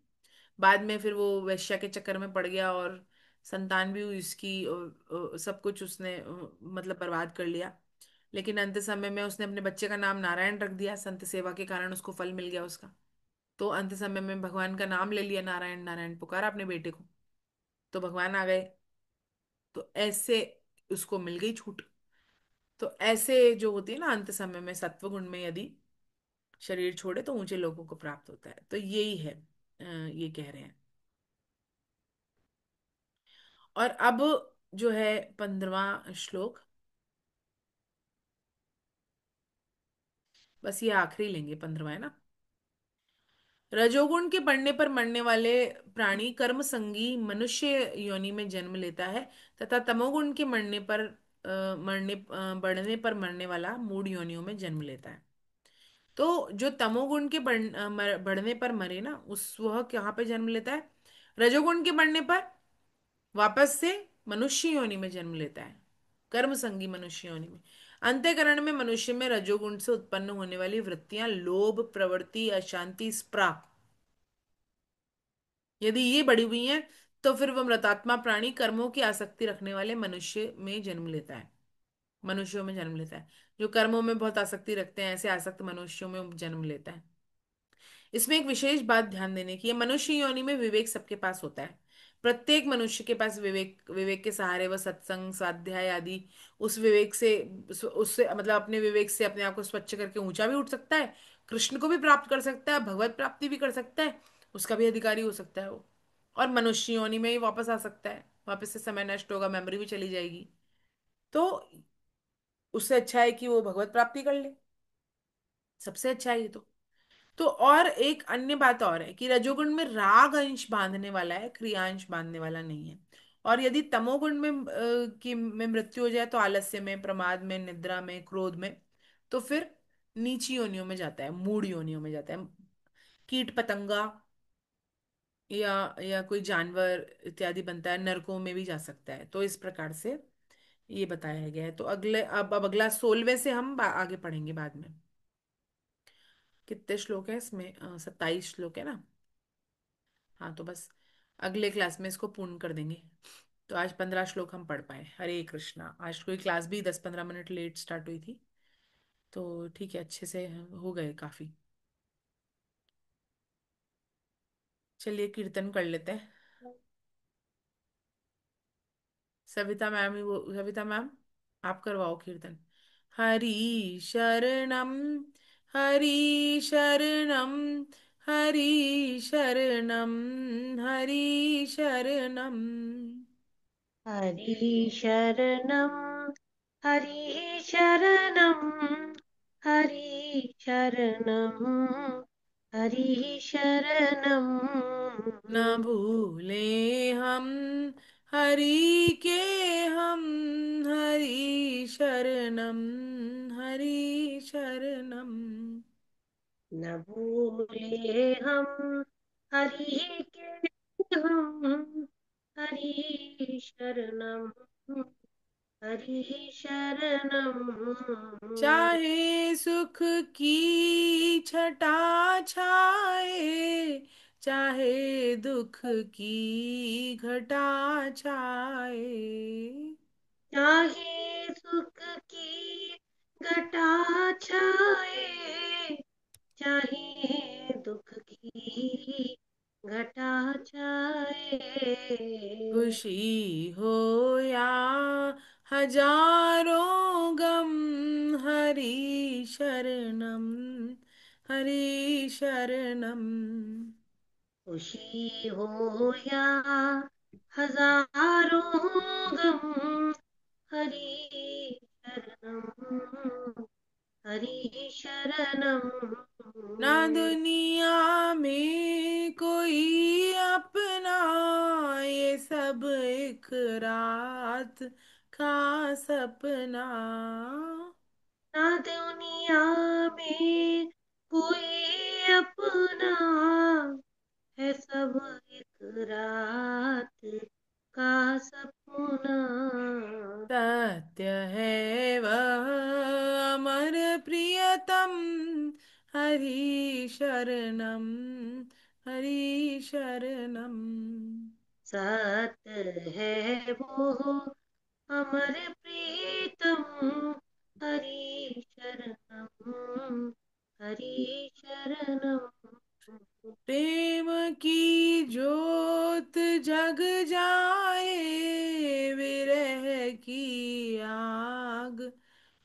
S1: बाद में फिर वो वैश्या के चक्कर में पड़ गया, और संतान भी हुई उसकी, सब कुछ उसने मतलब बर्बाद कर लिया। लेकिन अंत समय में उसने अपने बच्चे का नाम नारायण रख दिया, संत सेवा के कारण उसको फल मिल गया उसका। तो अंत समय में भगवान का नाम ले लिया, नारायण नारायण पुकारा अपने बेटे को, तो भगवान आ गए। तो ऐसे उसको मिल गई छूट। तो ऐसे जो होती है ना, अंत समय में सत्व गुण में यदि शरीर छोड़े तो ऊंचे लोगों को प्राप्त होता है। तो यही है, ये कह रहे हैं। और अब जो है 15वां श्लोक, बस ये आखिरी लेंगे, 15वां है ना। रजोगुण के बढ़ने पर मरने वाले प्राणी कर्म संगी मनुष्य योनि में जन्म लेता है, तथा तमोगुण के बढ़ने पर मरने वाला मूढ़ योनियों में जन्म लेता है। तो जो तमोगुण के बढ़ने पर मरे ना, उस वह कहाँ पे जन्म लेता है? रजोगुण के बढ़ने पर वापस से मनुष्य योनि में जन्म लेता है, कर्म संगी मनुष्य योनि में। अंतःकरण में मनुष्य में रजोगुण से उत्पन्न होने वाली वृत्तियां लोभ, प्रवृत्ति, अशांति, स्प्रा, यदि ये बढ़ी हुई हैं, तो फिर वह मृतात्मा प्राणी कर्मों की आसक्ति रखने वाले मनुष्य में जन्म लेता है, मनुष्यों में जन्म लेता है। जो कर्मों में बहुत आसक्ति रखते हैं, ऐसे आसक्त मनुष्यों में जन्म लेता है। इसमें एक विशेष बात ध्यान देने की है, मनुष्य योनि में विवेक सबके पास होता है। प्रत्येक मनुष्य के पास विवेक, विवेक के सहारे वह सत्संग, स्वाध्याय आदि उस विवेक से, उससे मतलब अपने विवेक से अपने आप को स्वच्छ करके ऊंचा भी उठ सकता है, कृष्ण को भी प्राप्त कर सकता है, भगवत प्राप्ति भी कर सकता है, उसका भी अधिकारी हो सकता है वो। और मनुष्य योनि में ही वापस आ सकता है, वापस से समय नष्ट होगा, मेमोरी भी चली जाएगी। तो उससे अच्छा है कि वो भगवत प्राप्ति कर ले, सबसे अच्छा है ये तो और एक अन्य बात और है कि रजोगुण में राग अंश बांधने वाला है, क्रियांश बांधने वाला नहीं है। और यदि तमोगुण में मृत्यु हो जाए, तो आलस्य में, प्रमाद में, निद्रा में, क्रोध में, तो फिर नीची योनियों में जाता है, मूढ़ योनियों में जाता है। कीट पतंगा या कोई जानवर इत्यादि बनता है, नरकों में भी जा सकता है। तो इस प्रकार से ये बताया गया है। तो अब अगला 16वें से हम आगे पढ़ेंगे बाद में। कितने श्लोक है इसमें? 27 श्लोक है ना। हाँ, तो बस अगले क्लास में इसको पूर्ण कर देंगे। तो आज 15 श्लोक हम पढ़ पाए। हरे कृष्णा। आज कोई क्लास भी 10-15 मिनट लेट स्टार्ट हुई थी, तो ठीक है, अच्छे से हो गए काफी। चलिए कीर्तन कर लेते हैं। सविता मैम, आप करवाओ कीर्तन। हरि शरणम, हरि शरणम, हरि शरणम, हरि शरणम।
S2: हरि शरणं हरि शरणं हरि शरणं हरि शरणं
S1: न भूले हम हरि के, हम हरि शरणम, हरि शरणम।
S2: न भूले हम हरि के हम हरि शरणं हरि शरणं
S1: चाहे सुख की छटा छाए, चाहे दुख की घटा छाए।
S2: चाहे सुख की घटा छाए, चाहे दुख की घटा छाए।
S1: खुशी हो या हजारों गम, हरि शरणम, हरि शरणम।
S2: खुशी हो या हजारों गम, हरि शरणम, हरि शरणम।
S1: ना दुनिया में कोई अपना, ये सब एक रात का सपना।
S2: ना दुनिया में कोई अपना, है सब एक रात का सपना।
S1: सत्य है वह अमर प्रियतम, हरि शरणम, हरि शरणम।
S2: सत्य है वो अमर प्रीतम, हरि शरणम, हरि शरणम।
S1: प्रेम की ज्योत जग जाए, विरह की आग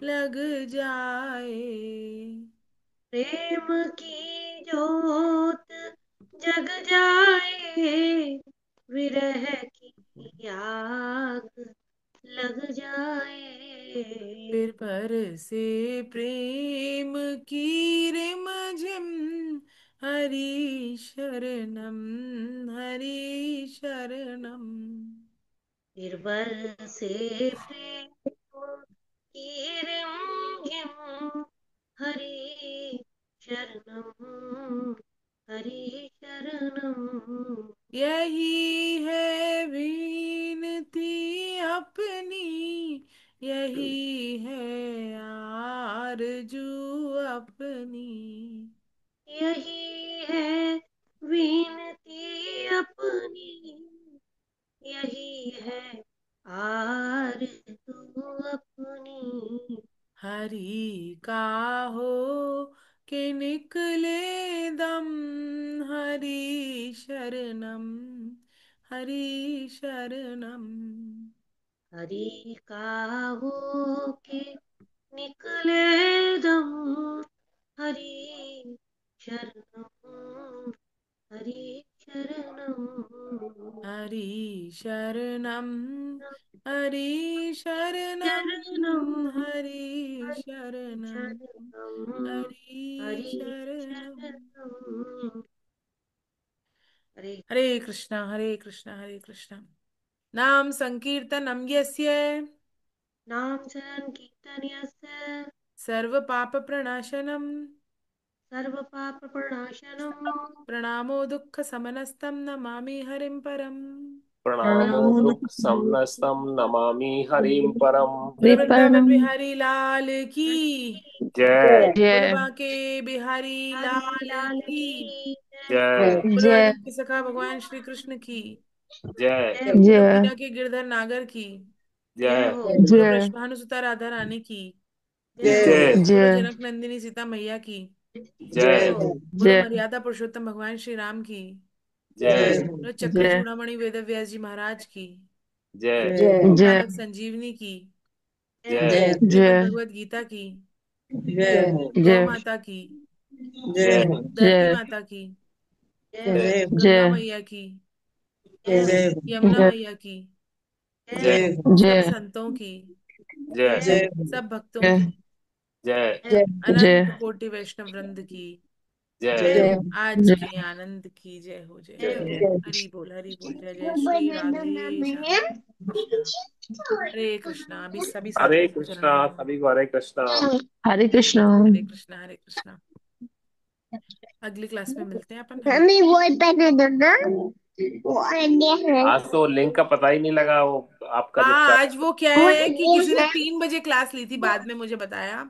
S1: लग जाए।
S2: प्रेम की ज्योत जग जाए, विरह की आग लग जाए।
S1: फिर पर से प्रेम की रिमझिम, हरि शरणम, हरि शरणम।
S2: निर्बल से प्रेम की रिमझिम, हरि शरणम, हरि शरणम।
S1: यही है विनती अपनी, यही है आरज़ू अपनी।
S2: यही है विनती अपनी, यही है आरज़ू अपनी।
S1: हरि का हो के निकले दम, हरि शरणम, हरि शरणम।
S2: हरि का हो के निकले दम, हरि शरणम, हरि शरणम।
S1: हरि शरणम, हरि शरणम,
S2: शरणम,
S1: हरि
S2: हरि
S1: शरणम,
S2: शरणम,
S1: हरि
S2: हरि
S1: शरणम।
S2: शरणम। हरे
S1: हरे कृष्णा, हरे कृष्णा, हरे कृष्णा। नाम संकीर्तनम यस्य
S2: नाम संकीर्तनस्य
S1: सर्व पाप प्रणाशनम,
S2: सर्व पाप प्रणाशनम।
S1: प्रणामो दुःख समनस्तम, नमामि हरिं परम।
S3: प्रणामो
S2: प्रणामो
S3: दुःख समनस्तं नमामि हरिं परम्।
S1: बोलो वृंदावन
S2: हरि
S1: बिहारी लाल की,
S3: जय
S1: बोलो
S4: जय
S1: बांके बिहारी लाल
S2: लाल
S1: की,
S2: की जय।
S3: जय
S1: बोलो
S4: जय
S1: अर्जुन के सखा भगवान श्री कृष्ण की,
S3: जय
S2: जय हो,
S1: बोलो
S4: जय
S1: मीरा के गिरधर नागर की,
S2: जय
S3: जय
S2: हो,
S1: बोलो
S4: जय
S1: वृषभानुसुता राधा रानी की,
S2: जय हो,
S3: जय
S1: बोलो
S4: जय
S1: जनक नंदिनी सीता मैया की,
S2: जय
S3: जय
S2: हो,
S1: बोलो
S4: जय
S1: मर्यादा पुरुषोत्तम भगवान श्री राम की,
S2: जय
S3: जय
S2: हो,
S1: बोलो चक्र
S4: जय
S1: चूड़ामणि वेद व्यास जी महाराज की,
S3: जय
S4: जय
S1: कानक संजीवनी की,
S2: जय
S3: जय
S2: हो,
S1: श्रीमद्
S4: जय
S1: भगवत गीता की,
S4: जय
S1: गौ
S4: जय
S1: माता की,
S3: जय
S1: धरती माता की,
S2: जय
S3: जय
S2: हो,
S1: गंगा
S4: जय
S1: मैया की,
S2: जय हो,
S1: यमुना मैया की,
S2: जय
S3: जय
S2: हो,
S1: सब
S4: जय
S1: संतों की,
S3: जय
S2: जय
S1: सब भक्तों
S4: जय
S1: की,
S3: जय
S2: जय
S4: जय
S1: अनंत कोटि वैष्णव वृंद की,
S3: जय
S2: जय हो,
S1: आज के आनंद की जय हो, जय
S2: जय
S1: हो।
S2: हो।
S1: हरि बोल, जय जय श्री राधे श्याम कृष्णा। हरे कृष्णा। अभी सभी
S3: हरे
S1: साथियों को चरण
S3: कृष्णा
S1: वंदना।
S3: सभी को हरे कृष्णा।
S4: हरे कृष्णा।
S1: हरे कृष्णा, हरे कृष्णा। अगली क्लास में मिलते हैं अपन। हरे।
S4: मम्मी वो पहले दो ना, वो आगे है।
S3: आज तो लिंक का पता ही नहीं लगा वो आपका
S1: हाँ,
S3: निपटा।
S1: आज वो क्या
S4: वो
S1: है कि
S4: ये
S1: किसी ने
S4: है।
S1: 3 बजे क्लास ली थी, बाद में मुझे बताया